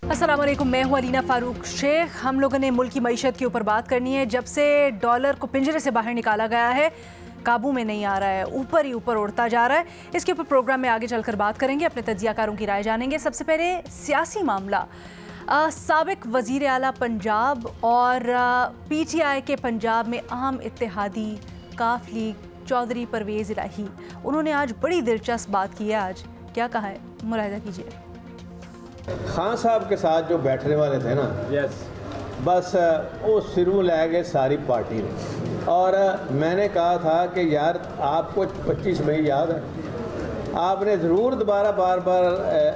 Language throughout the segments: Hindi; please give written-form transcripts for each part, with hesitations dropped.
अस्सलाम वालेकुम, मैं हूं अलीना फारूक शेख। हम लोगों ने मुल्क की मईशत के ऊपर बात करनी है। जब से डॉलर को पिंजरे से बाहर निकाला गया है, काबू में नहीं आ रहा है, ऊपर ही ऊपर उड़ता जा रहा है। इसके ऊपर प्रोग्राम में आगे चलकर बात करेंगे, अपने तज्जियाकारों की राय जानेंगे। सबसे पहले सियासी मामला, साबिक वज़ीर आला पंजाब और PTI के पंजाब में अहम इत्तेहादी काफ लीग चौधरी परवेज़ इलाही, उन्होंने आज बड़ी दिलचस्प बात की है। आज क्या कहा है, मुलाहिजा कीजिए। खान साहब के साथ जो बैठने वाले थे ना, बस वो सिरों ले गए सारी पार्टी ने। और मैंने कहा था कि यार आपको 25 मई याद है, आपने ज़रूर दोबारा बार बार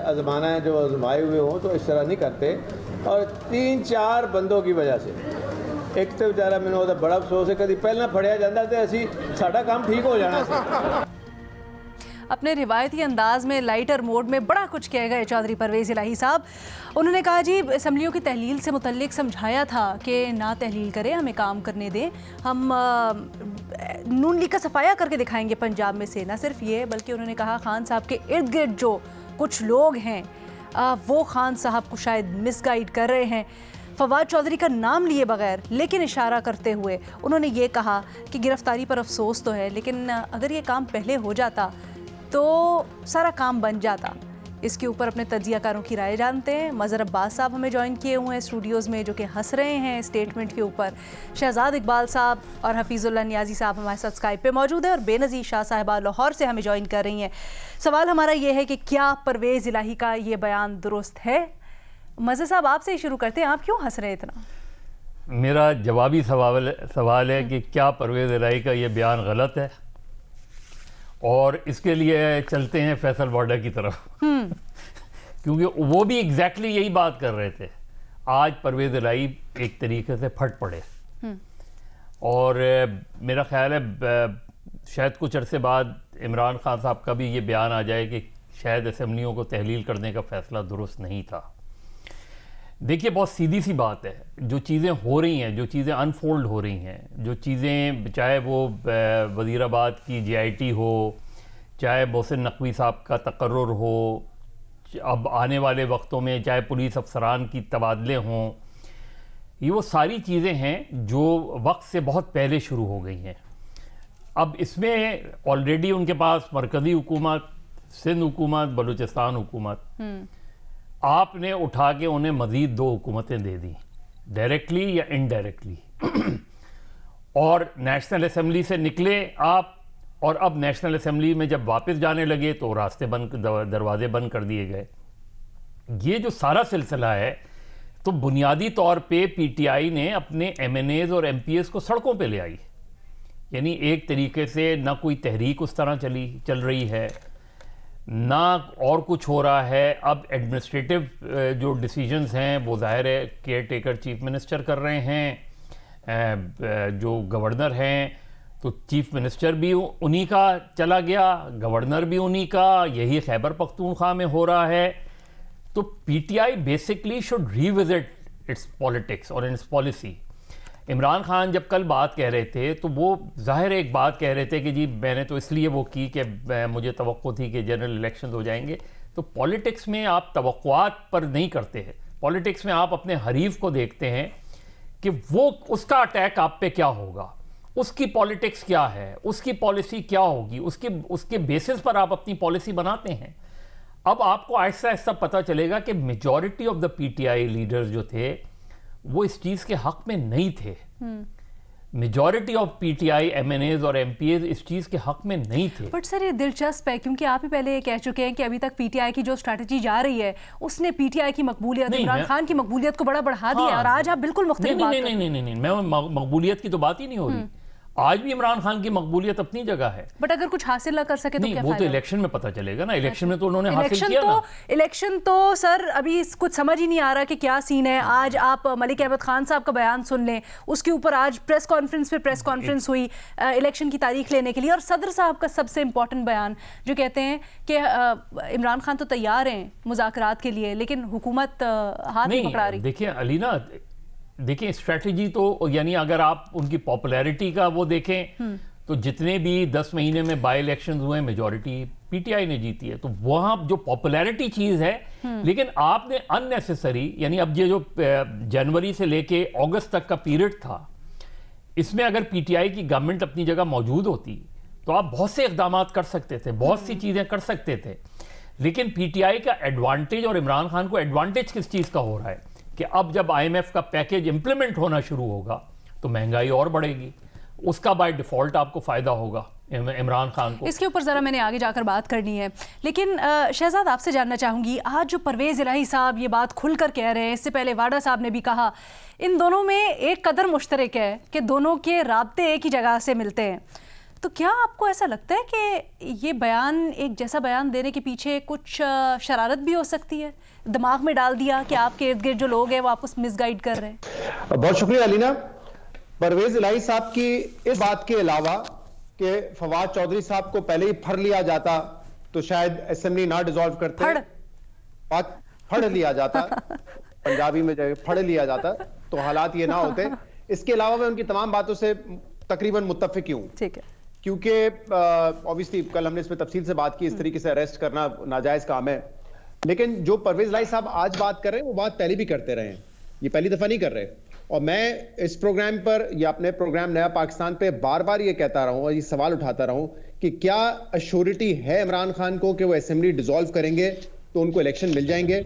आजमाना है, जो आजमाए हुए हों तो इस तरह नहीं करते। और 3-4 बंदों की वजह से, एक तो बेचारा मैंने वो बड़ा अफसोस है, कभी पहला फड़िया जाता तो असी साडा काम ठीक हो जाना सी। अपने रिवायती अंदाज में, लाइटर मोड में बड़ा कुछ कह गए चौधरी परवेज़ इलाही साहब। उन्होंने कहा जी असम्बलियों की तहलील से मुतल्लिक समझाया था कि ना तहलील करें, हमें काम करने दें, हम नून लीग का सफाया करके दिखाएंगे पंजाब में से। ना सिर्फ ये, बल्कि उन्होंने कहा खान साहब के इर्द गिर्द जो कुछ लोग हैं वो खान साहब को शायद मिसगाइड कर रहे हैं। फवाद चौधरी का नाम लिए बगैर लेकिन इशारा करते हुए उन्होंने ये कहा कि गिरफ्तारी पर अफसोस तो है, लेकिन अगर ये काम पहले हो जाता तो सारा काम बन जाता। इसके ऊपर अपने तज्जियाकारों की राय जानते हैं। मज़हर अब्बास साहब हमें ज्वाइन किए हुए हैं स्टूडियोज़ में, जो कि हंस रहे हैं स्टेटमेंट के ऊपर। शहजाद इकबाल साहब और हफीज़ुल्लाह नियाज़ी साहब हमारे साथ स्काइप पे मौजूद है, और बेनज़ीर शाह साहिबा लाहौर से हमें ज्वाइन कर रही हैं। सवाल हमारा ये है कि क्या परवेज़ इलाही का ये बयान दुरुस्त है? मज़हर साहब आपसे ही शुरू करते हैं, आप क्यों हंस रहे हैं इतना? मेरा जवाबी सवाल है कि क्या परवेज़ इलाही का ये बयान गलत है, और इसके लिए चलते हैं फैसल बॉर्डर की तरफ। क्योंकि वो भी एग्जैक्टली यही बात कर रहे थे। आज परवेज़ इलाही एक तरीके से फट पड़े, और मेरा ख्याल है शायद कुछ अरसे बाद इमरान खान साहब का भी ये बयान आ जाए कि शायद असेंबलियों को तहलील करने का फ़ैसला दुरुस्त नहीं था। देखिए, बहुत सीधी सी बात है, जो चीज़ें हो रही हैं, जो चीज़ें अनफोल्ड हो रही हैं, जो चीज़ें चाहे वो वज़ीराबाद की JIT हो, चाहे मोहसिन नकवी साहब का तकर्रुर हो, अब आने वाले वक्तों में चाहे पुलिस अफसरान की तबादले हों, ये वो सारी चीज़ें हैं जो वक्त से बहुत पहले शुरू हो गई हैं। अब इसमें ऑलरेडी उनके पास मरकज़ी हुकूमत, सिंध हुकूमत, बलूचिस्तान हुकूमत, आपने उठा के उन्हें मज़ीद 2 हुकूमतें दे दी, डायरेक्टली या इनडायरेक्टली। और नेशनल असम्बली से निकले आप, और अब नेशनल असम्बली में जब वापस जाने लगे तो रास्ते बंद, दरवाजे बंद कर दिए गए। ये जो सारा सिलसिला है, तो बुनियादी तौर पे PTI ने अपने MNAs और MPs को सड़कों पे ले आई। यानी एक तरीके से ना कोई तहरीक उस तरह चल रही है, ना और कुछ हो रहा है। अब एडमिनिस्ट्रेटिव जो डिसीजंस हैं वो ज़ाहिर है केयर टेकर चीफ मिनिस्टर कर रहे हैं। जो गवर्नर हैं तो चीफ मिनिस्टर भी उन्हीं का चला गया, गवर्नर भी उन्हीं का, यही खैबर पख्तूनख्वा में हो रहा है। तो PTI basically should revisit it's politics और इट्स पॉलिसी। इमरान खान जब कल बात कह रहे थे तो वो ज़ाहिर एक बात कह रहे थे कि जी मैंने तो इसलिए वो की कि मुझे तवक्को थी कि जनरल इलेक्शन हो जाएंगे। तो पॉलिटिक्स में आप तवक्कुआत पर नहीं करते हैं, पॉलिटिक्स में आप अपने हरीफ को देखते हैं कि वो उसका अटैक आप पे क्या होगा, उसकी पॉलिटिक्स क्या है, उसकी पॉलिसी क्या होगी, उसके बेसिस पर आप अपनी पॉलिसी बनाते हैं। अब आपको आहिस्ता आहिस्ता पता चलेगा कि majority of the PTI leaders जो थे वो इस चीज़ के हक में नहीं थे। मेजॉरिटी ऑफ PTI MNAs और MPs इस चीज़ के हक में नहीं थे। बट सर ये दिलचस्प है, क्योंकि आप ही पहले ये कह चुके हैं कि अभी तक PTI की जो स्ट्रैटेजी जा रही है उसने PTI की मकबूलियत, इमरान खान की मकबूलियत को बड़ा बढ़ा दिया है, और आज आप बिल्कुल मुख्तलिफ बात कर रहे हैं। नहीं, मैं मकबूलियत की तो बात ही नहीं हो रही। आज भी इमरान खान की मकबूलियत अपनी जगह है। बट अगर कुछ हासिल ना कर सके तो क्या वो तो इलेक्शन में पता चलेगा ना। इलेक्शन में तो उन्होंने हासिल किया ना। इलेक्शन तो सर अभी कुछ समझ ही नहीं आ रहा कि क्या सीन है। आज आप मलिक अहमद खान साहब का बयान सुन लें, उसके ऊपर आज प्रेस कॉन्फ्रेंस हुई इलेक्शन की तारीख लेने के लिए, और सदर साहब का सबसे इंपॉर्टेंट बयान जो कहते हैं कि इमरान खान तो तैयार हैं मुज़ाकरात के लिए, लेकिन हुकूमत हाथ नहीं पकड़ा रही। देखिए अलीना, देखिए स्ट्रैटेजी तो, यानी अगर आप उनकी पॉपुलैरिटी का वो देखें तो जितने भी 10 महीने में बाई इलेक्शंस हुए मेजॉरिटी पीटीआई ने जीती है। तो वहां जो पॉपुलैरिटी चीज है, लेकिन आपने अननेसेसरी, यानी अब ये जो जनवरी से लेके अगस्त तक का पीरियड था, इसमें अगर पीटीआई की गवर्नमेंट अपनी जगह मौजूद होती तो आप बहुत से इकदाम कर सकते थे, बहुत सी चीजें कर सकते थे। लेकिन पीटीआई का एडवांटेज, और इमरान खान को एडवांटेज किस चीज का हो रहा है कि अब जब आईएमएफ का पैकेज इंप्लीमेंट होना शुरू होगा तो महंगाई और बढ़ेगी, उसका बाय डिफॉल्ट आपको फायदा होगा इमरान खान को। इसके ऊपर ज़रा मैंने आगे जाकर बात करनी है, लेकिन शहजाद आपसे जानना चाहूँगी, आज जो परवेज़ इलाही साहब ये बात खुलकर कह रहे हैं, इससे पहले वाडा साहब ने भी कहा, इन दोनों में एक कदर मुश्तरक है कि दोनों के राब्ते एक ही जगह से मिलते हैं। तो क्या आपको ऐसा लगता है कि ये बयान, एक जैसा बयान देने के पीछे कुछ शरारत भी हो सकती है, दिमाग में डाल दिया कि आपके इर्द गिर्द जो लोग हैं वो आपको मिसगाइड कर रहे हैं? बहुत शुक्रिया अलीना। परवेज इलाही साहब की इस बात के अलावा कि फवाद चौधरी साहब को पहले ही फड़ लिया जाता तो शायद असेंबली ना डिसॉल्व करते, फड़ लिया जाता पंजाबी में जो फड़ लिया जाता तो हालात ये ना होते। इसके अलावा मैं उनकी तमाम बातों से तकरीबन मुत्तफिक हूं, ठीक है, क्योंकि ऑब्वियसली कल हमने इस पर तफसील से बात की, इस तरीके से अरेस्ट करना नाजायज काम है। लेकिन जो परवेज इलाही साहब आज बात कर रहे हैं वो बात पहले भी करते रहे हैं, ये पहली दफा नहीं कर रहे। और मैं इस प्रोग्राम पर या अपने प्रोग्राम नया पाकिस्तान पे बार बार ये कहता रहा हूं और ये सवाल उठाता रहा हूं कि क्या अश्योरिटी है इमरान खान को कि वो असेंबली डिसॉल्व करेंगे तो उनको इलेक्शन मिल जाएंगे।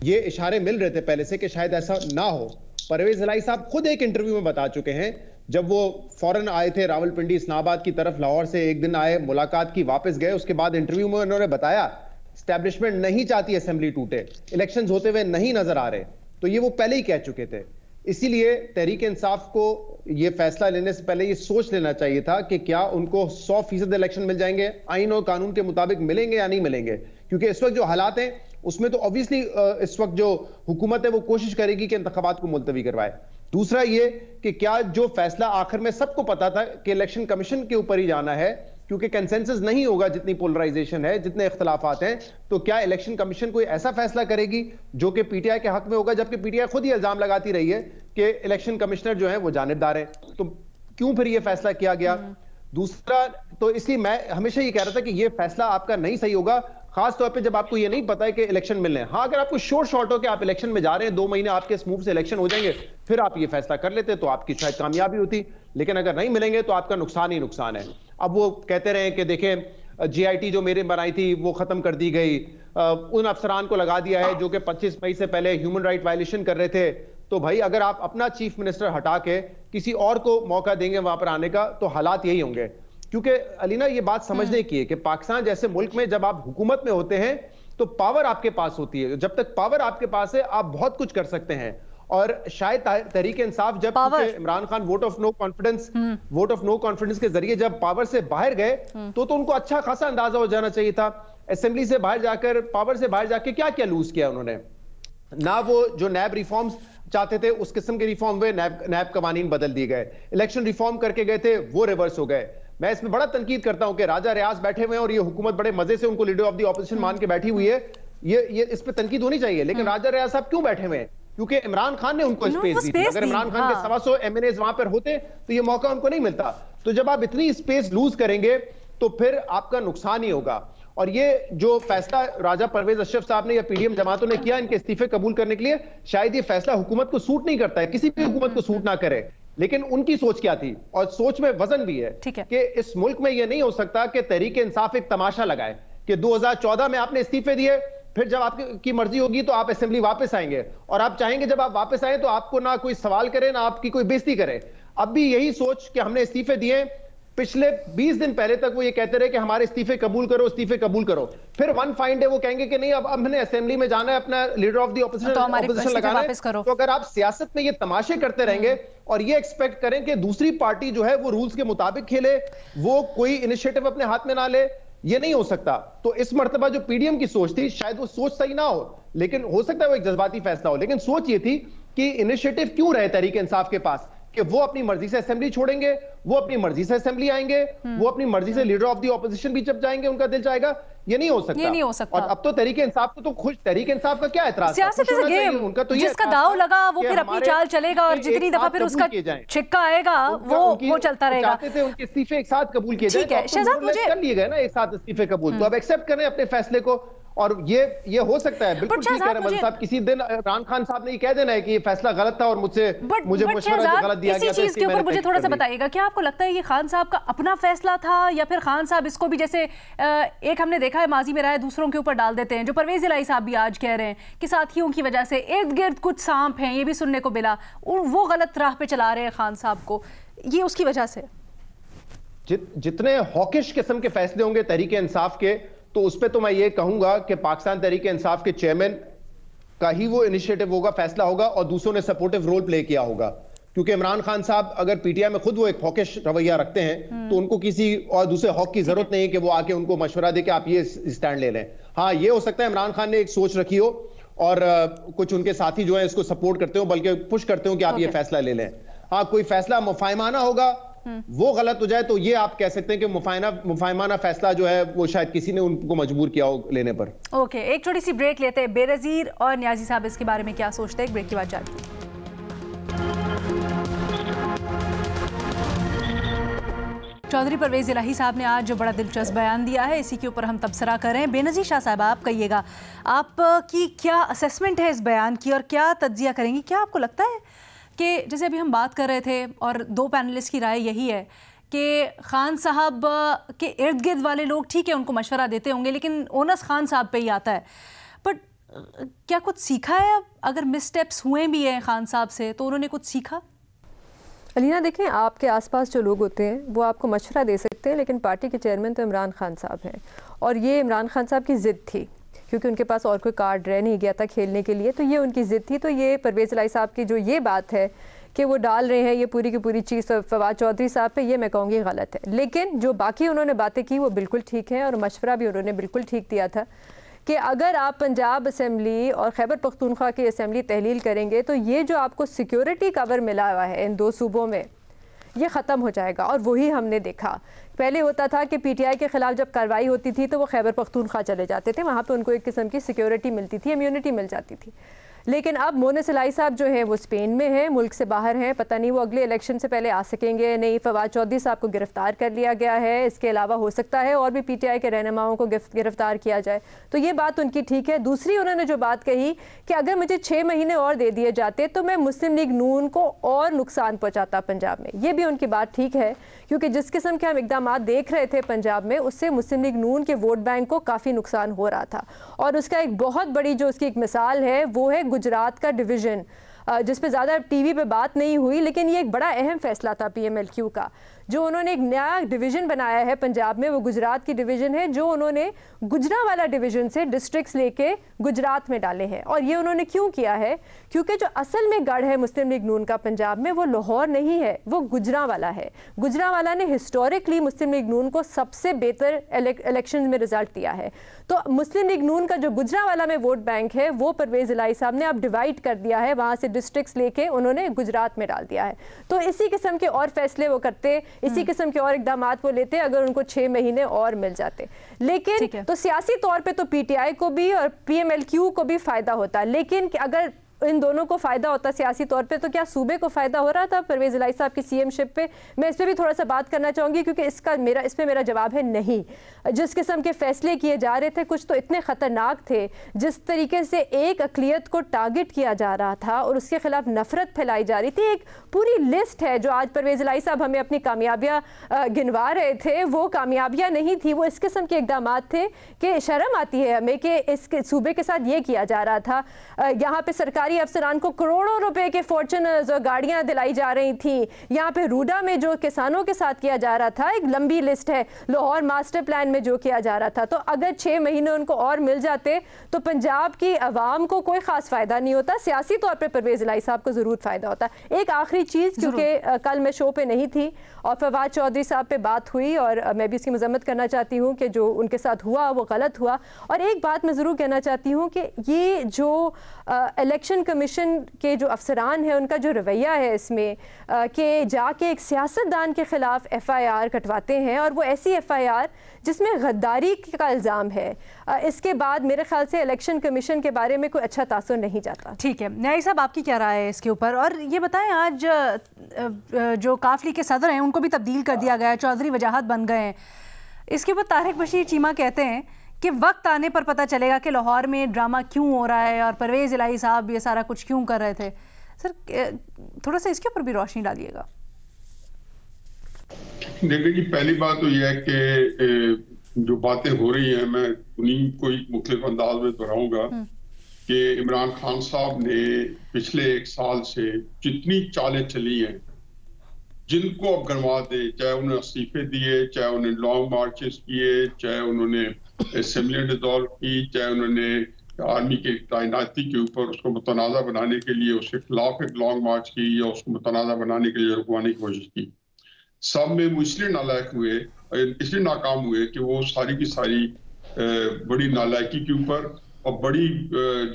ये इशारे मिल रहे थे पहले से कि शायद ऐसा ना हो। परवेज इलाही साहब खुद एक इंटरव्यू में बता चुके हैं, जब वो फौरन आए थे रावलपिंडी इस्लामाबाद की तरफ, लाहौर से एक दिन आए, मुलाकात की, वापस गए, उसके बाद इंटरव्यू में उन्होंने बताया एस्टैब्लिशमेंट नहीं चाहती असेंबली टूटे, इलेक्शंस होते हुए नहीं नजर आ रहे। तो ये वो पहले ही कह चुके थे। इसीलिए तहरीक इंसाफ को ये फैसला लेने से पहले ये सोच लेना चाहिए था कि क्या उनको 100% इलेक्शन मिल जाएंगे, आईन और कानून के मुताबिक मिलेंगे या नहीं मिलेंगे। क्योंकि इस वक्त जो हालात हैं उसमें तो ऑब्वियसली इस वक्त जो हुकूमत है वो कोशिश करेगी कि इंतखाबात को मुलतवी करवाए। दूसरा ये कि क्या जो फैसला आखिर में सबको पता था कि इलेक्शन कमीशन के ऊपर ही जाना है, क्योंकि कंसेंसस नहीं होगा, जितनी पोलराइजेशन है, जितने इख्तलाफात हैं, तो क्या इलेक्शन कमीशन कोई ऐसा फैसला करेगी जो कि पीटीआई के हक में होगा, जबकि पीटीआई खुद ही इल्जाम लगाती रही है कि इलेक्शन कमिश्नर जो है वो जानिबदार है। तो क्यों फिर ये फैसला किया गया? दूसरा, तो इसलिए मैं हमेशा ये कह रहा था कि ये फैसला आपका नहीं सही होगा, खास तौर पे जब आपको ये नहीं पता है कि इलेक्शन मिलने हैं। हाँ, अगर आपको शॉर्ट हो कि आप इलेक्शन में जा रहे हैं, 2 महीने आपके स्मूथ से इलेक्शन हो जाएंगे, फिर आप ये फैसला कर लेते तो आपकी शायद कामयाबी होती। लेकिन अगर नहीं मिलेंगे तो आपका नुकसान ही नुकसान है। अब वो कहते रहे कि देखें जीआईटी जो मेरे बनाई थी वो खत्म कर दी गई, उन अफसरान को लगा दिया है जो कि 25 मई से पहले ह्यूमन राइट वायलेशन कर रहे थे। तो भाई अगर आप अपना चीफ मिनिस्टर हटा के किसी और को मौका देंगे वहां पर आने का तो हालात यही होंगे। क्योंकि अलीना ये बात समझने की है कि पाकिस्तान जैसे मुल्क में जब आप हुकूमत में होते हैं तो पावर आपके पास होती है। जब तक पावर आपके पास है आप बहुत कुछ कर सकते हैं। और शायद तहरीक इंसाफ जब Imran Khan vote of no confidence के जरिए जब पावर से बाहर गए तो उनको अच्छा खासा अंदाजा हो जाना चाहिए था। असेंबली से बाहर जाकर, पावर से बाहर जाकर क्या क्या लूज किया उन्होंने। ना वो जो नैब रिफॉर्म्स चाहते थे उस किस्म के रिफॉर्म हुए, नैब कवानीन बदल दिए गए। इलेक्शन रिफॉर्म करके गए थे वो रिवर्स हो गए। मैं इसमें बड़ा तनकीद करता हूं कि राजा रियाज बैठे हुए हैं और ये हुकूमत बड़े मजे से उनको लीडर ऑफ द ऑपोजिशन मान के बैठी हुई है। ये इस पे तनकीद होनी चाहिए। लेकिन राजा रियाज साहब क्यों बैठे हुए हैं? क्योंकि इमरान खान ने उनको स्पेस दी थी। अगर इमरान खान के 125 एमएनएज वहां पर होते तो ये मौका उनको नहीं मिलता। तो जब आप इतनी स्पेस लूज करेंगे तो फिर आपका नुकसान ही होगा। और ये जो फैसला राजा परवेज अशरफ साहब ने या पीडीएम जमातों ने किया इनके इस्तीफे कबूल करने के लिए, शायद ये फैसला हुकूमत को सूट नहीं करता है, किसी भी हुकूमत को सूट ना करे। लेकिन उनकी सोच क्या थी, और सोच में वजन भी है कि इस मुल्क में यह नहीं हो सकता कि तहरीक इंसाफ एक तमाशा लगाए कि 2014 में आपने इस्तीफे दिए, फिर जब आपकी मर्जी होगी तो आप असेंबली वापस आएंगे और आप चाहेंगे जब आप वापस आए तो आपको ना कोई सवाल करे ना आपकी कोई बेइज्जती करे। अब भी यही सोच कि हमने इस्तीफे दिए, पिछले 20 दिन पहले तक वो ये कहते रहे कि हमारे इस्तीफे कबूल करो, इस्तीफे कबूल करो। फिर वन फाइन डे वो कहेंगे कि नहीं अब हमने असेंबली में जाना है, अपना लीडर ऑफ द ऑपोजिशन लगाना है। तो अगर आप सियासत में ये तमाशे करते रहेंगे और ये एक्सपेक्ट करें कि दूसरी पार्टी जो है वो रूल्स के मुताबिक खेले, वो कोई इनिशिएटिव अपने हाथ में ना ले, ये नहीं हो सकता। तो इस मर्तबा जो पीडीएम की सोच थी शायद वो सोच सही ना हो, लेकिन हो सकता है वो एक जज्बाती फैसला हो। लेकिन सोच ये थी कि इनिशिएटिव क्यों रहे तहरीक इंसाफ के पास, कि वो अपनी मर्जी से असेंबली छोड़ेंगे, वो अपनी मर्जी से असेंबली आएंगे, वो अपनी मर्जी से लीडर ऑफ द ऑपोजिशन भी जब जाएंगे उनका दिल चाहेगा। ये नहीं हो सकता, ये नहीं हो सकता। और अब तो तहरीक इंसाफ को तो खुश, तहरीक इंसाफ का क्या एतराज, सियासत इज अ गेम, उनका तो जिसका दाव लगा वो फिर अपनी चाल चलेगा और जितनी दफा फिर उसका छिक्का आएगा वो चलता रहेगा। चाहते थे उनके इस्तीफे एक साथ कबूल किए जाए, ठीक है शहजाद, मुझे कर लिए गए ना एक साथ इस्तीफे कबूल, तो अब एक्सेप्ट करें अपने फैसले को। और ये हो सकता है, बिल्कुल ठीक है रमजान साहब, किसी दिन इमरान खान साहब ने ये कह देना है कि ये फैसला गलत था और मुझे मशवरा गलत दिया गया। इसी चीज के ऊपर मुझे थोड़ा सा बताइएगा, क्या आपको लगता है ये खान साहब का अपना फैसला था या फिर खान साहब इसको भी, जैसे एक हमने देखा है माजी में राय दूसरों के ऊपर डाल देते हैं, जो परवेज इलाही साहब भी आज कह रहे हैं कि साथियों की वजह से इर्द गिर्द कुछ सांप हैं, ये भी सुनने को मिला, वो गलत राह पे चला रहे हैं खान साहब को, ये उसकी वजह से। जितने हॉकिश किस्म के फैसले होंगे तहरीक इंसाफ के, तो उस पर तो मैं ये कहूंगा कि पाकिस्तान तहरीक इंसाफ के चेयरमैन का ही वो इनिशिएटिव होगा, फैसला होगा, और दूसरों ने सपोर्टिव रोल प्ले किया होगा। क्योंकि इमरान खान साहब अगर पीटीआई में खुद वो एक हॉकिश रवैया रखते हैं तो उनको किसी और दूसरे हॉक की जरूरत नहीं है कि वो आके उनको मशवरा दे कि आप ये स्टैंड ले लें। हाँ, ये हो सकता है इमरान खान ने एक सोच रखी हो और कुछ उनके साथी जो है इसको सपोर्ट करते हो, बल्कि पुश करते हो कि आप ये फैसला ले लें। हाँ, कोई फैसला मुफाहिमाना होगा, वो गलत हो जाए तो ये आप कह सकते हैं कि मुफाहिमाना फैसला जो है वो शायद किसी ने उनको मजबूर किया हो लेने पर। ओके, एक छोटी सी ब्रेक लेते हैं। बेनज़ीर और नियाजी साहब इसके बारे में क्या सोचते हैं, ब्रेक के बाद जाते हैं। चौधरी परवेज इलाही साहब ने आज जो बड़ा दिलचस्प बयान दिया है, इसी के ऊपर हम तबसरा कर रहे हैं। बेनज़ीर शाह साहब, आप कहिएगा, आपकी क्या असेसमेंट है इस बयान की और क्या तज्जिया करेंगी? क्या आपको लगता है कि जैसे अभी हम बात कर रहे थे और दो पैनलिस्ट की राय यही है कि खान साहब के इर्द गिर्द वाले लोग ठीक है उनको मशवरा देते होंगे, लेकिन ओनस खान साहब पे ही आता है। बट क्या कुछ सीखा है? अब अगर मिसस्टेप्स हुए भी हैं खान साहब से तो उन्होंने कुछ सीखा? अलीना, देखें, आपके आसपास जो लोग होते हैं वो आपको मशवरा दे सकते हैं, लेकिन पार्टी के चेयरमैन तो इमरान खान साहब हैं और ये इमरान खान साहब की ज़िद थी क्योंकि उनके पास और कोई कार्ड रह नहीं गया था खेलने के लिए, तो ये उनकी ज़िद थी। तो ये परवेज़ इलाही साहब की जो ये बात है कि वो डाल रहे हैं ये पूरी की पूरी चीज़ फवाद चौधरी साहब पे, ये मैं कहूँगी गलत है। लेकिन जो बाकी उन्होंने बातें की वो बिल्कुल ठीक है और मशवरा भी उन्होंने बिल्कुल ठीक दिया था कि अगर आप पंजाब असम्बली और खैबर पख्तूनख्वा की असम्बली तहलील करेंगे तो ये जो आपको सिक्योरिटी कवर मिला हुआ है इन दो सूबों में, ये ख़त्म हो जाएगा। और वही हमने देखा। पहले होता था कि पीटीआई के ख़िलाफ़ जब कार्रवाई होती थी तो वो खैबर पख्तूनख्वा चले जाते थे, वहाँ पे उनको एक किस्म की सिक्योरिटी मिलती थी, इम्यूनिटी मिल जाती थी। लेकिन अब मोनस इलाही साहब जो है वो स्पेन में हैं, मुल्क से बाहर हैं, पता नहीं वो अगले इलेक्शन से पहले आ सकेंगे नहीं। फवाद चौधरी साहब को गिरफ्तार कर लिया गया है, इसके अलावा हो सकता है और भी पीटीआई के रहनुमाओं को गिरफ्तार किया जाए, तो ये बात उनकी ठीक है। दूसरी उन्होंने जो बात कही कि अगर मुझे 6 महीने और दे दिए जाते तो मैं मुस्लिम लीग नून को और नुकसान पहुँचाता पंजाब में, ये भी उनकी बात ठीक है क्योंकि जिस किस्म के हम इकदाम देख रहे थे पंजाब में, उससे मुस्लिम लीग नून के वोट बैंक को काफ़ी नुकसान हो रहा था। और उसका एक बहुत बड़ी जो उसकी एक मिसाल है वो है गुजरात का डिवीज़न, जिस पे ज़्यादा टीवी पे बात नहीं हुई, लेकिन ये एक बड़ा अहम फैसला था पीएमएलक्यू का। जो उन्होंने एक नया डिवीज़न बनाया है पंजाब में, वो गुजरात की डिवीज़न है, जो उन्होंने गुजरांवाला डिवीज़न से डिस्ट्रिक्ट्स लेके गुजरात में डाले हैं। और ये उन्होंने क्यों किया है? क्योंकि जो असल में गढ़ है मुस्लिम लीग नून का पंजाब में, वो लाहौर नहीं है, वो गुजरांवाला है। गुजरांवाला ने हिस्टोरिकली मुस्लिम लीग नून को सबसे बेहतर इलेक्शन में रिजल्ट दिया है। तो मुस्लिम लीग नून का जो गुजरांवाला में वोट बैंक है वो परवेज़ इलाही साहब ने अब डिवाइड कर दिया है, वहाँ से डिस्ट्रिक्ट्स लेके उन्होंने गुजरात में डाल दिया है। तो इसी किस्म के और फैसले वो करते, इसी किस्म के और इकदाम वो लेते अगर उनको 6 महीने और मिल जाते। लेकिन तो सियासी तौर पे तो पीटीआई को भी और पीएमएलक्यू को भी फायदा होता, लेकिन अगर इन दोनों को फायदा होता सियासी तौर पे तो क्या सूबे को फायदा हो रहा था परवेज़ इलाही साहब की सीएमशिप पे? मैं इस पे भी थोड़ा सा बात करना चाहूँगी क्योंकि इस पे मेरा जवाब है नहीं। जिस किस्म के फैसले किए जा रहे थे कुछ तो इतने ख़तरनाक थे, जिस तरीके से एक अक़लियत को टारगेट किया जा रहा था और उसके खिलाफ नफरत फैलाई जा रही थी। एक पूरी लिस्ट है जो आज परवेज़ इलाही साहब हमें अपनी कामयाबियाँ गिनवा रहे थे, वो कामयाबियाँ नहीं थी, वो इस किस्म के इकदाम थे कि शर्म आती है हमें कि इस सूबे के साथ ये किया जा रहा था। यहाँ पे सरकारी अफसरान को करोड़ों रुपए के फॉर्च्यूनर्स और गाड़ियां दिलाई जा रही थी। यहाँ पे रूडा में जो किसानों के साथ किया जा रहा था, एक लंबी लिस्ट है। लाहौर मास्टर प्लान में जो किया जा रहा था, तो अगर 6 महीने उनको और मिल जाते तो पंजाब की आवाम को कोई खास फायदा नहीं होता, सियासी तौर पर परवेज़ इलाही साहब को जरूर फायदा होता। एक आखिरी चीज, क्योंकि कल मैं शो पे नहीं थी और फवाद चौधरी साहब पे बात हुई और मैं भी इसकी मजम्मत करना चाहती हूँ कि जो उनके साथ हुआ वो गलत हुआ। और एक बात मैं ज़रूर कहना चाहती हूँ कि ये जो इलेक्शन इलेक्शन कमीशन के जो अफसरान हैं उनका जो रवैया है इसमें कि जाके एक सियासतदान के ख़िलाफ़ FIR कटवाते हैं, और वो ऐसी FIR जिसमें गद्दारी का इल्ज़ाम है, इसके बाद मेरे ख्याल से इलेक्शन कमीशन के बारे में कोई अच्छा तासुर नहीं जाता। ठीक है, न्यायी साहब आपकी क्या राय है इसके ऊपर? और ये बताएं, आज जो काफ लीग के सदर हैं उनको भी तब्दील कर दिया गया है, चौधरी वजाहत बन गए हैं। इसके ऊपर तारिक बशीर चीमा कहते हैं कि वक्त आने पर पता चलेगा कि लाहौर में ड्रामा क्यों हो रहा है और परवेज़ इलाही साहब ये सारा कुछ क्यों कर रहे थे। सर थोड़ा सा इसके ऊपर भी रोशनी डालिएगा। देखिए जी, पहली बात तो यह है कि जो बातें हो रही हैं मैं उन्हीं को एक मुख्तलिफ अंदाज में दोहराऊंगा कि इमरान खान साहब ने पिछले 1 साल से जितनी चालें चली हैं, जिनको अब गनवा दे, चाहे उन्होंने इस्तीफे दिए, चाहे उन्होंने लॉन्ग मार्चेस किए, चाहे उन्होंने असेंबली डिसॉल्व की, चाहे उन्होंने आर्मी की तैनाती के ऊपर उसको मुतनाज़ा बनाने के लिए उसके खिलाफ एक लॉन्ग मार्च की या उसको मुतनाज़ा बनाने के लिए रुकवाने की कोशिश की, सब में वो इसलिए नालायक हुए, इसलिए नाकाम हुए कि वो सारी की सारी बड़ी नालायकी के ऊपर और बड़ी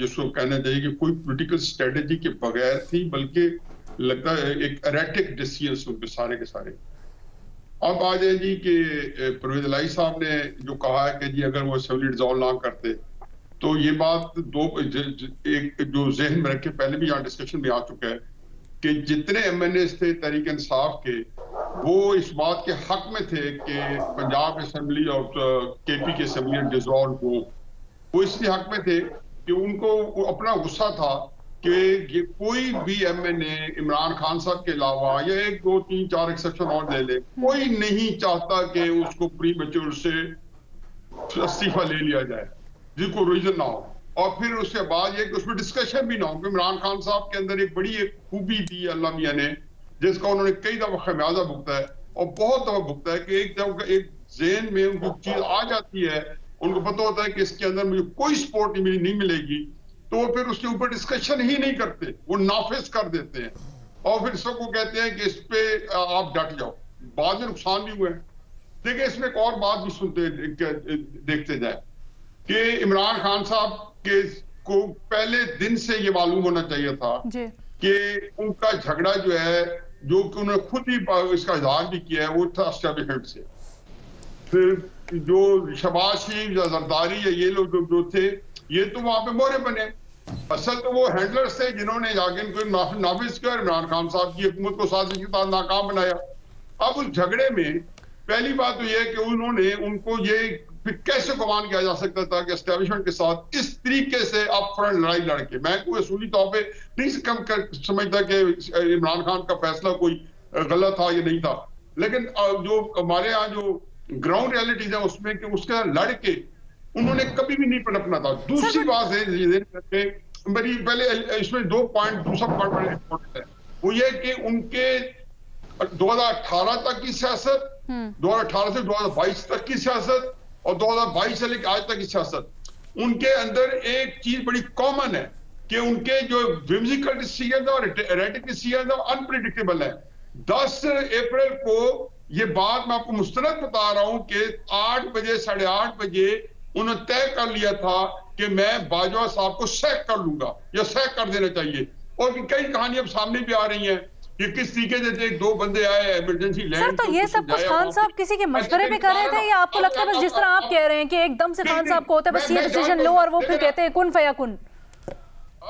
जिसको कहना चाहिए कि कोई पॉलिटिकल स्ट्रेटेजी के बगैर थी, बल्कि लगता है एक एरेटिक डिसीजंस उनके सारे के सारे। अब आ जाए जी कि परवेज इलाही साहब ने जो कहा है कि जी अगर वो असेंबली डिसॉल्व ना करते तो ये बात एक जो जहन में रखे, पहले भी यहाँ डिस्कशन में आ चुका है कि जितने MNAs थे तहरीक इंसाफ के, वो इस बात के हक में थे कि पंजाब असेंबली और KP की असेंबली डिसॉल्व हो। वो इसलिए हक में थे कि उनको अपना गुस्सा था कि ये कोई भी MNA इमरान खान साहब के अलावा या 1, 2, 3, 4 एक्सेप्शन और ले ले, कोई नहीं चाहता कि उसको प्री मैच्योर से इस्तीफा ले लिया जाए जिसको रीजन ना हो, और फिर उसके बाद ये कि उसमें डिस्कशन भी ना हो। इमरान खान साहब के अंदर एक बड़ी एक खूबी थी अल्लाह मियां ने, जिसका उन्होंने कई दफा खमियाजा भुगता है और बहुत दफा भुगता है कि एक जब एक ज़हन में उनको चीज आ जाती है, उनको पता होता है कि इसके अंदर मुझे कोई सपोर्ट नहीं मिलेगी, तो वो फिर उसके ऊपर डिस्कशन ही नहीं करते, वो नाफिज कर देते हैं और फिर सबको कहते हैं कि इस पे आप डट जाओ। बाद में नुकसान भी हुए। देखिए इसमें एक और बात भी सुनते देखते जाए कि इमरान खान साहब के को पहले दिन से ये मालूम होना चाहिए था कि उनका झगड़ा जो है, जो कि उन्होंने खुद ही इसका इजहार भी किया है, वो था एस्टेब्लिशमेंट से। फिर जो शहबाज शरीफ या जरदारी या ये लोग जो थे, ये तो वहां पे मोहरे बने। असल तो वो हैंडलर्स थे जिन्होंने जाके इनको नाफिज किया, इमरान खान साहब की हुकूमत को साजिश के साथ नाकाम बनाया। अब उस झगड़े में पहली बात तो यह है कि उन्होंने उनको ये फिर कैसे गुमान किया जा सकता था कि एस्टेब्लिशमेंट के साथ इस तरीके से अप फ्रंट लड़ाई लड़के। मैं कोई असूली तौर पे नहीं कम कर समझता कि इमरान खान का फैसला कोई गलत था या नहीं था, लेकिन जो हमारे यहाँ जो ग्राउंड रियलिटीज है उसमें कि उसके लड़ के उन्होंने कभी भी नहीं पनपना था। दूसरी बात है मेरी पहले इसमें दूसरा पॉइंट बड़ा इंपॉर्टेंट है, वो ये कि उनके 2018 तक की सियासत, 2018 से 2022 तक की सियासत और 2022 से लेकर आज तक की सियासत, उनके अंदर एक चीज बड़ी कॉमन है कि उनके जो विम्सिकल डिसीजन और एरेटिक डिसीजन अनप्रिडिक्टेबल है। 10 अप्रैल को ये बात मैं आपको मुस्तनद बता रहा हूं कि 8 बजे 8:30 बजे उन्होंने तय कर लिया था कि मैं बाजवा साहब को सैक कर लूंगा या सैक कर देना चाहिए। और कई कहानियां सामने भी आ रही हैं कि किस तरीके से एक 2 बंदे आए इमरजेंसी लैंड। सर तो ये सब कुछ खान साहब किसी के मशवरे पे कर रहे थे या आपको लगता है बस जिस तरह आप कह रहे हैं कि एकदम से खान साहब को होता है बस ये डिसीजन लो और वो फिर कहते हैं कुन फयाकुन?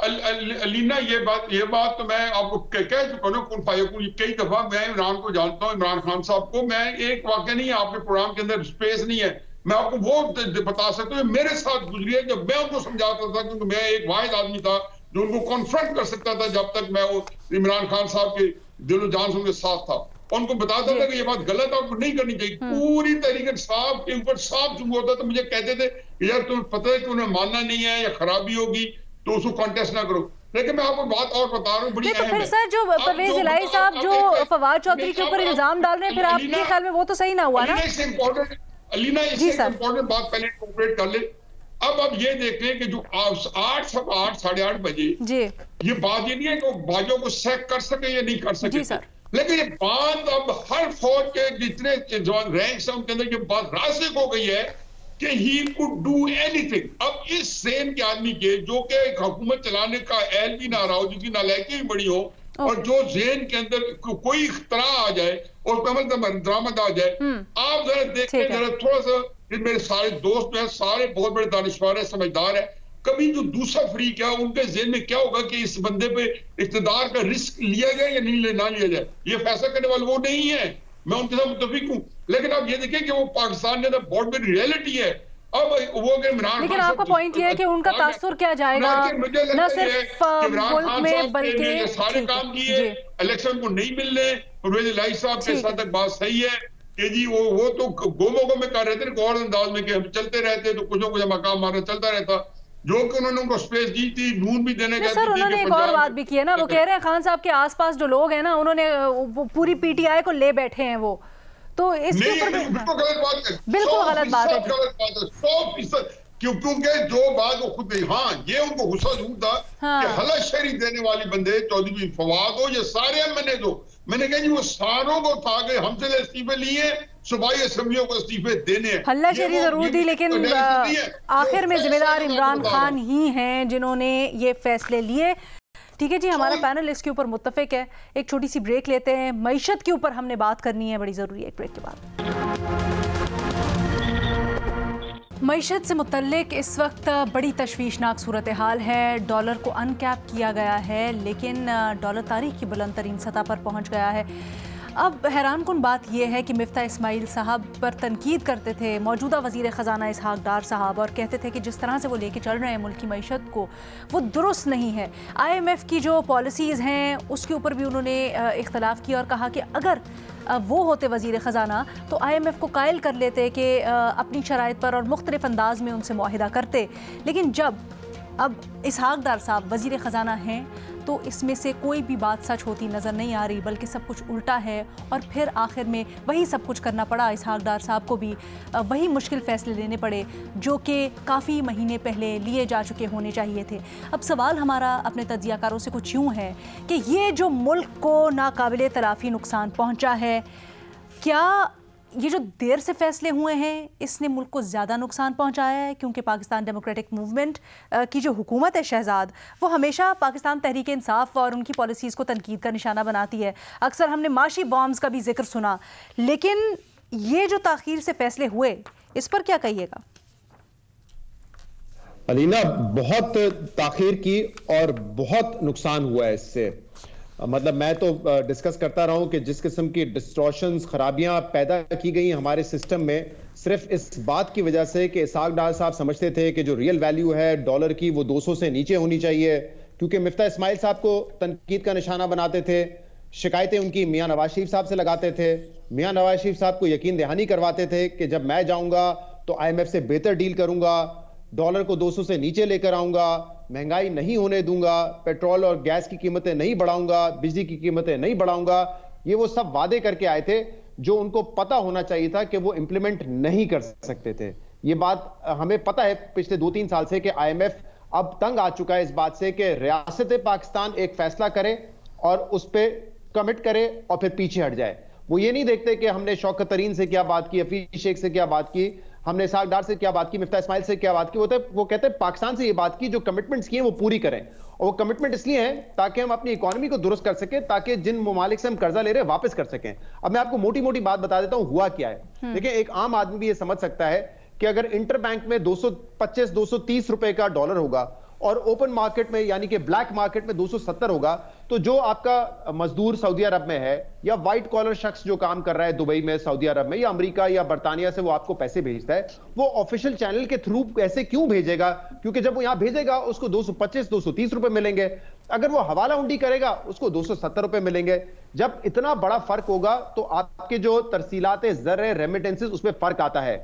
अलीना ये बात तो मैं आपको कह चुका हूं, कुन फयाकुन। कई दफा मैं इमरान को जानता हूं, इमरान खान साहब को। मैं एक वाकया नहीं है, आपके प्रोग्राम के अंदर स्पेस नहीं है, मैं आपको वो बता सकता हूँ मेरे साथ गुजरी है जब मैं उनको समझाता था, क्योंकि मैं एक वाहिद आदमी था जो उनको कॉन्फ्रंट कर सकता था जब तक मैं वो इमरान खान साहब के दिलो जान से उनके साथ था। उनको बताता था कि ये बात गलत है, आपको नहीं करनी चाहिए। पूरी तरीके साहब के ऊपर साफ चुप होता, तो मुझे कहते थे यार तुम्हें पता है कि उन्हें मानना नहीं है या खराबी होगी तो उसको कॉन्टेस्ट ना करो। लेकिन मैं आपको बात और बता रहा हूँ बड़ी तो फिर सर जो परवेज इलाही साहब जो फवाद चौधरी के ऊपर इल्जाम डाल रहे हैं, फिर आपके ख्याल में वो तो सही ना हुआ ना? अलीना इससे इंपॉर्टेंट बात पहले इंकॉर्पोरेट कर ले। अब ये देख लें कि जो 8 8:30 बजे ये बात ये नहीं है कि बाजों को सैक कर सके या नहीं कर सके, लेकिन ये बात अब हर फौज के जितने रैंक्स हैं उनके अंदर ये बात रासिक हो गई है कि ही कुड डू एनीथिंग। अब इस सेन के आदमी के जो कि एक हुकूमत चलाने का एहल भी ना रहा हो, जिसकी नालायकी भी बड़ी हो, और जो जेन के अंदर कोई इख्तरा आ जाए और दरामद आ जाए, आप जरा देखें, जरा थोड़ा सा, मेरे सारे दोस्त हैं, सारे बहुत बड़े दानिशवर है, समझदार है, कभी जो दूसरा फ्रीक है उनके जेन में क्या होगा कि इस बंदे पे इख्तिदार का रिस्क लिया जाए या नहीं ना लिया जाए, ये फैसला करने वाले वो नहीं है। मैं उनके साथ मुतफिक हूँ, लेकिन आप ये देखें कि वो पाकिस्तान के अंदर बहुत बड़ी रियलिटी है। अब वो अगर इमरान, लेकिन आपका पॉइंट ये है कि उनका तासुर क्या जाएगा न सिर्फ मुल्क में बल्कि सारे काम किए, इलेक्शन को नहीं मिलने, परवेज इलाही साहब के साथ तक बात सही है कि जी वो तो गोमोगो में कर रहे थे और अंदाज में कि हम चलते रहते तो कुछ ना कुछ मकाम हमारा चलता रहता, जो कि उन्होंने उनको स्पेस दी थी, नून भी देने का। सर उन्होंने एक और बात भी की है ना, वो कह रहे हैं खान साहब के आसपास जो लोग हैं ना, उन्होंने पूरी पीटीआई को ले बैठे हैं वो, तो इसके ऊपर बिल्कुल गलत बात है, बिल्कुल गलत बात है, 100%। क्योंकि जो बात वो खुद नहीं, हाँ ये उनको गुस्सा जरूर था कि हलाशेरी देने वाली बंदे चौधरी फवाद हो, ये सारे मैंने दो, मैंने कहा जी वो सारों को था कि हमसे इस्तीफे लिए, सूबाई असेंबलियों को इस्तीफे देने हैं, हल्लाशेरी जरूर दी, लेकिन आखिर में जिम्मेदार इमरान खान ही हैं जिन्होंने ये फैसले लिए। ठीक है जी, हमारा पैनल इसके ऊपर मुत्तफिक है। एक छोटी सी ब्रेक लेते हैं, मईशत के ऊपर हमने बात करनी है, बड़ी ज़रूरी है, एक ब्रेक के बाद। मईशत से मुतल्लिक इस वक्त बड़ी तशवीशनाक सूरत हाल है। डॉलर को अनकैप किया गया है, लेकिन डॉलर तारीख की बुलंद तरीन सतह पर पहुँच गया है। अब हैरान कुन बात यह है कि मिफ्ता इस्माइल साहब पर तनकीद करते थे मौजूदा वज़ीर ख़जाना इसहाक डार साहब, और कहते थे कि जिस तरह से वो लेके चल रहे हैं मुल्क की मईशत को, वो दुरुस्त नहीं है। IMF की जो पॉलिसीज़ हैं उसके ऊपर भी उन्होंने इख्तलाफ किया और कहा कि अगर वो होते वज़ीर ख़जाना तो IMF को कायल कर लेते कि अपनी शराइत पर और मुख्तलिफ अंदाज में उनसे मुआहिदा करते। लेकिन जब अब इसहाक डार साहब वज़ीर ख़जाना हैं तो इसमें से कोई भी बात सच होती नज़र नहीं आ रही, बल्कि सब कुछ उल्टा है। और फिर आखिर में वही सब कुछ करना पड़ा इसहाक डार साहब को भी, वही मुश्किल फ़ैसले लेने पड़े जो कि काफ़ी महीने पहले लिए जा चुके होने चाहिए थे। अब सवाल हमारा अपने तज्ज़ियाकारों से कुछ यूँ है कि ये जो मुल्क को नाकाबिले तलाफ़ी नुकसान पहुँचा है, क्या ये जो देर से फैसले हुए हैं इसने मुल्क को ज़्यादा नुकसान पहुंचाया है? क्योंकि पाकिस्तान डेमोक्रेटिक मूवमेंट की जो हुकूमत है शहजाद, वो हमेशा पाकिस्तान तहरीक इंसाफ और उनकी पॉलिसीज़ को तनकीद का निशाना बनाती है। अक्सर हमने माशी बॉम्ब्स का भी जिक्र सुना, लेकिन ये जो ताख़ीर से फैसले हुए इस पर क्या कहिएगा? अलीना, बहुत ताख़ीर की और बहुत नुकसान हुआ है इससे। मतलब मैं तो डिस्कस करता रहा हूं कि जिस किस्म की डिस्टॉर्शंस, खराबियां पैदा की गई हमारे सिस्टम में, सिर्फ इस बात की वजह से कि इसहाक डार साहब समझते थे कि जो रियल वैल्यू है डॉलर की वो 200 से नीचे होनी चाहिए, क्योंकि मिफ्ता इस्माइल साहब को तनकीद का निशाना बनाते थे, शिकायतें उनकी मियां नवाज शरीफ साहब से लगाते थे, मियां नवाज शरीफ साहब को यकीन दहानी करवाते थे कि जब मैं जाऊंगा तो IMF से बेहतर डील करूंगा, डॉलर को 200 से नीचे लेकर आऊंगा, महंगाई नहीं होने दूंगा, पेट्रोल और गैस की कीमतें नहीं बढ़ाऊंगा, बिजली की कीमतें नहीं बढ़ाऊंगा। ये वो सब वादे करके आए थे जो उनको पता होना चाहिए था कि वो इंप्लीमेंट नहीं कर सकते थे। ये बात हमें पता है पिछले 2-3 साल से कि IMF अब तंग आ चुका है इस बात से कि रियासत पाकिस्तान एक फैसला करे और उस पर कमिट करे और फिर पीछे हट जाए। वो ये नहीं देखते कि हमने शौकत तरीन से क्या बात की, हफीज शेख से क्या बात की, हमने इसहाक डार से क्या बात की, मिफ्ता इस्माइल से क्या बात की। वो कहते हैं पाकिस्तान से ये बात की, जो कमिटमेंट्स किए वो पूरी करें। और वो कमिटमेंट इसलिए है ताकि हम अपनी इकोनॉमी को दुरुस्त कर सकें, ताकि जिन ममालिक से हम कर्जा ले रहे हैं वापस कर सकें। अब मैं आपको मोटी मोटी बात बता देता हूं हुआ क्या है। देखिए, एक आम आदमी भी ये समझ सकता है कि अगर इंटर बैंक में 225-230 रुपए का डॉलर होगा और ओपन मार्केट में यानी कि ब्लैक मार्केट में 270 होगा, तो जो आपका मजदूर सऊदी अरब में है या व्हाइट कॉलर शख्स जो काम कर रहा है दुबई में, सऊदी अरब में या अमेरिका या बर्तानिया से वो आपको पैसे भेजता है, वो ऑफिशियल चैनल के थ्रू पैसे क्यों भेजेगा? क्योंकि जब वो यहां भेजेगा उसको 225-230 रुपए मिलेंगे। अगर वो हवाला हुंडी करेगा उसको 270 रुपए मिलेंगे। जब इतना बड़ा फर्क होगा तो आपके जो तरसीलात ज़र रेमिटेंसेस उसमें फर्क आता है।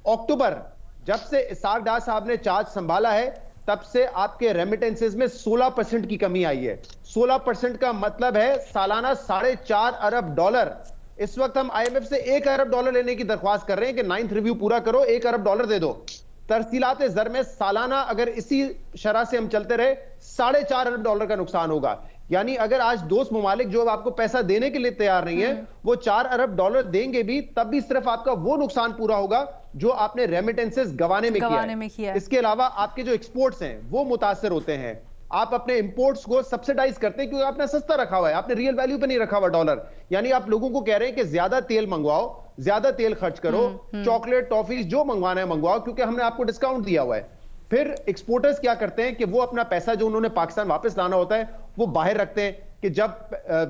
अक्टूबर जब से इसहाक डार साहब ने चार्ज संभाला है तब से आपके रेमिटेंसेस में 16% की कमी आई है। 16% का मतलब है सालाना $4.5 अरब। इस वक्त हम IMF से $1 अरब लेने की दरख्वास्त कर रहे हैं कि 9th रिव्यू पूरा करो, $1 अरब दे दो। तरसीलात ज़र में सालाना अगर इसी शरह से हम चलते रहे $4.5 अरब का नुकसान होगा। यानी अगर आज दोस्त ममालिक जो आपको पैसा देने के लिए तैयार नहीं है, वो 4 अरब डॉलर देंगे भी, तब भी सिर्फ आपका वो नुकसान पूरा होगा जो आपने रेमिटेंसेस गंवाने में किया है। इसके अलावा आपके जो एक्सपोर्ट्स हैं वो मुतासर होते हैं। आप अपने इंपोर्ट्स को सब्सिडाइज करते हैं क्योंकि आपने सस्ता रखा हुआ है, आपने रियल वैल्यू पे नहीं रखा हुआ डॉलर। यानी आप लोगों को कह रहे हैं कि ज्यादा तेल मंगवाओ, ज्यादा तेल खर्च करो, चॉकलेट टॉफीज जो मंगवाना है मंगवाओ, क्योंकि हमने आपको डिस्काउंट दिया हुआ है। फिर एक्सपोर्टर्स क्या करते हैं कि वो अपना पैसा जो उन्होंने पाकिस्तान वापस लाना होता है वो बाहर रखते हैं कि जब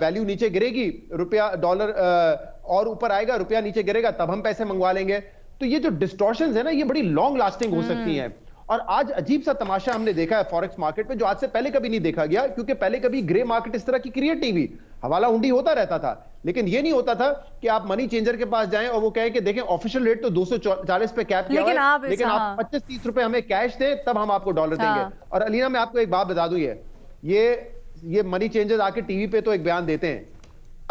वैल्यू नीचे गिरेगी, रुपया डॉलर और ऊपर आएगा, रुपया नीचे गिरेगा, तब हम पैसे मंगवा लेंगे। तो ये जो डिस्टॉर्शंस है ना, ये बड़ी लॉन्ग लास्टिंग हो सकती हैं। और आज अजीब सा तमाशा हमने देखा है फॉरेक्स मार्केट में, जो आज से पहले कभी नहीं देखा गया, क्योंकि पहले कभी ग्रे मार्केट इस तरह की क्रिएट नहीं हुई। हवाला हुंडी होता रहता था, लेकिन ये नहीं होता था कि आप मनी चेंजर के पास जाएं और वो कहें कि देखें ऑफिशियल रेट तो 240 पे कैप किया हुआ है, लेकिन आप 25-30 रुपए हमें कैश दें तब हम आपको डॉलर देंगे। और अलीना, मैं आपको एक बात बता दूं, ये मनी चेंजर्स आके टीवी पे तो एक बयान देते हैं,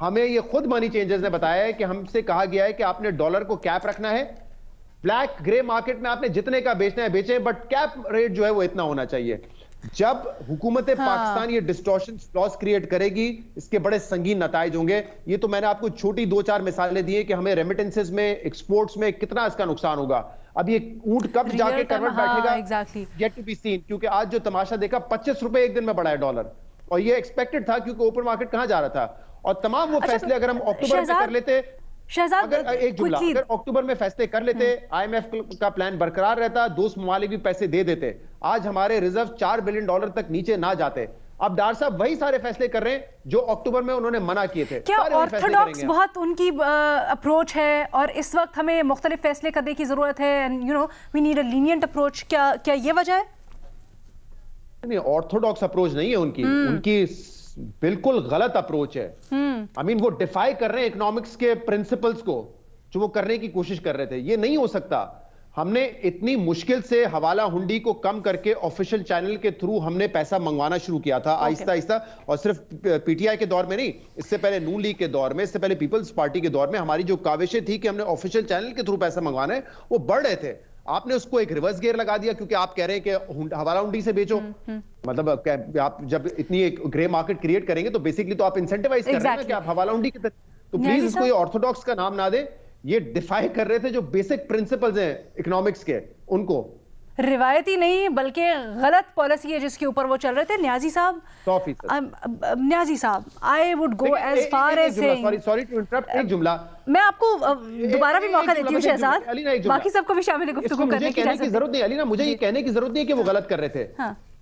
हमें ये खुद मनी चेंजर्स ने बताया है कि हमसे कहा गया है कि आपने डॉलर को कैप रखना है, ब्लैक ग्रे मार्केट में आपने जितने का बेचना है बेचें, बट कैप रेट जो है वो इतना होना चाहिए। जब हुकूमत पाकिस्तान ये डिस्टॉर्शन लॉस क्रिएट करेगी, इसके बड़े संगीन नताइज होंगे। ये तो मैंने आपको छोटी 2-4 मिसालें दी है कि हमें रेमिटेंसेस में, एक्सपोर्ट्स में कितना इसका नुकसान होगा। अब ये ऊंट कब जाके करवट बैठेगा, गेट टू बी सीन। क्योंकि आज जो तमाशा देखा, 25 रुपए एक दिन में बढ़ा है डॉलर, और ये एक्सपेक्टेड था क्योंकि ओपन मार्केट कहां जा रहा था। और तमाम वो फैसले अगर हम अक्टूबर में कर लेते, शहजाद, एक जुमला, अगर अक्टूबर में फैसले कर लेते, IMF का प्लान बरकरार रहता, दोस्त ममालिक भी पैसे दे देते, आज हमारे रिजर्व $4 बिलियन तक नीचे ना जाते। अब डार साहब वही सारे फैसले कर रहे हैं जो अक्टूबर में उन्होंने मना किए थे। क्या ऑर्थोडॉक्स बहुत उनकी अप्रोच है और इस वक्त हमें मुख्तलिफ फैसले करने की जरूरत है, and you know we need a lenient approach? क्या ये वजह है? नहीं, ऑर्थोडॉक्स अप्रोच नहीं है उनकी बिल्कुल गलत अप्रोच है। आई मीन वो डिफाई कर रहे हैं इकोनॉमिक्स के प्रिंसिपल्स को जो वो करने की कोशिश कर रहे थे। ये नहीं हो सकता। हमने इतनी मुश्किल से हवाला हुंडी को कम करके ऑफिशियल चैनल के थ्रू हमने पैसा मंगवाना शुरू किया था, आहिस्ता आहिस्ता। और सिर्फ पीटीआई के दौर में नहीं, इससे पहले नून लीग के दौर में, इससे पहले पीपल्स पार्टी के दौर में हमारी जो काविशें थी कि हमने ऑफिशियल चैनल के थ्रू पैसा मंगवाना है, वो बढ़ रहे थे। आपने उसको एक रिवर्स गियर लगा दिया क्योंकि आप कह रहे हैं कि हवाला हुंडी से बेचो। मतलब आप जब इतनी एक ग्रे मार्केट क्रिएट करेंगे तो बेसिकली तो आप इंसेंटिवाइज कर रहे हैं कि आप हवाला हुंडी की तरह। तो प्लीज इसको ये ऑर्थोडॉक्स का नाम ना दें। ये डिफाई कर रहे थे जो बेसिक प्रिंसिपल्स हैं इकोनॉमिक्स के, उनको। रिवायती नहीं बल्कि गलत पॉलिसी है जिसके ऊपर वो चल रहे थे। न्याजी साहब, I would go as far as saying, sorry to interrupt, एक जुमला मैं आपको दोबारा भी मौका देती हूँ शहजाद, बाकी सबको भी शामिल गुफ्तगू करने की जरूरत नहीं। अलीना, मुझे ये कहने की जरूरत नहीं है कि वो गलत कर रहे थे।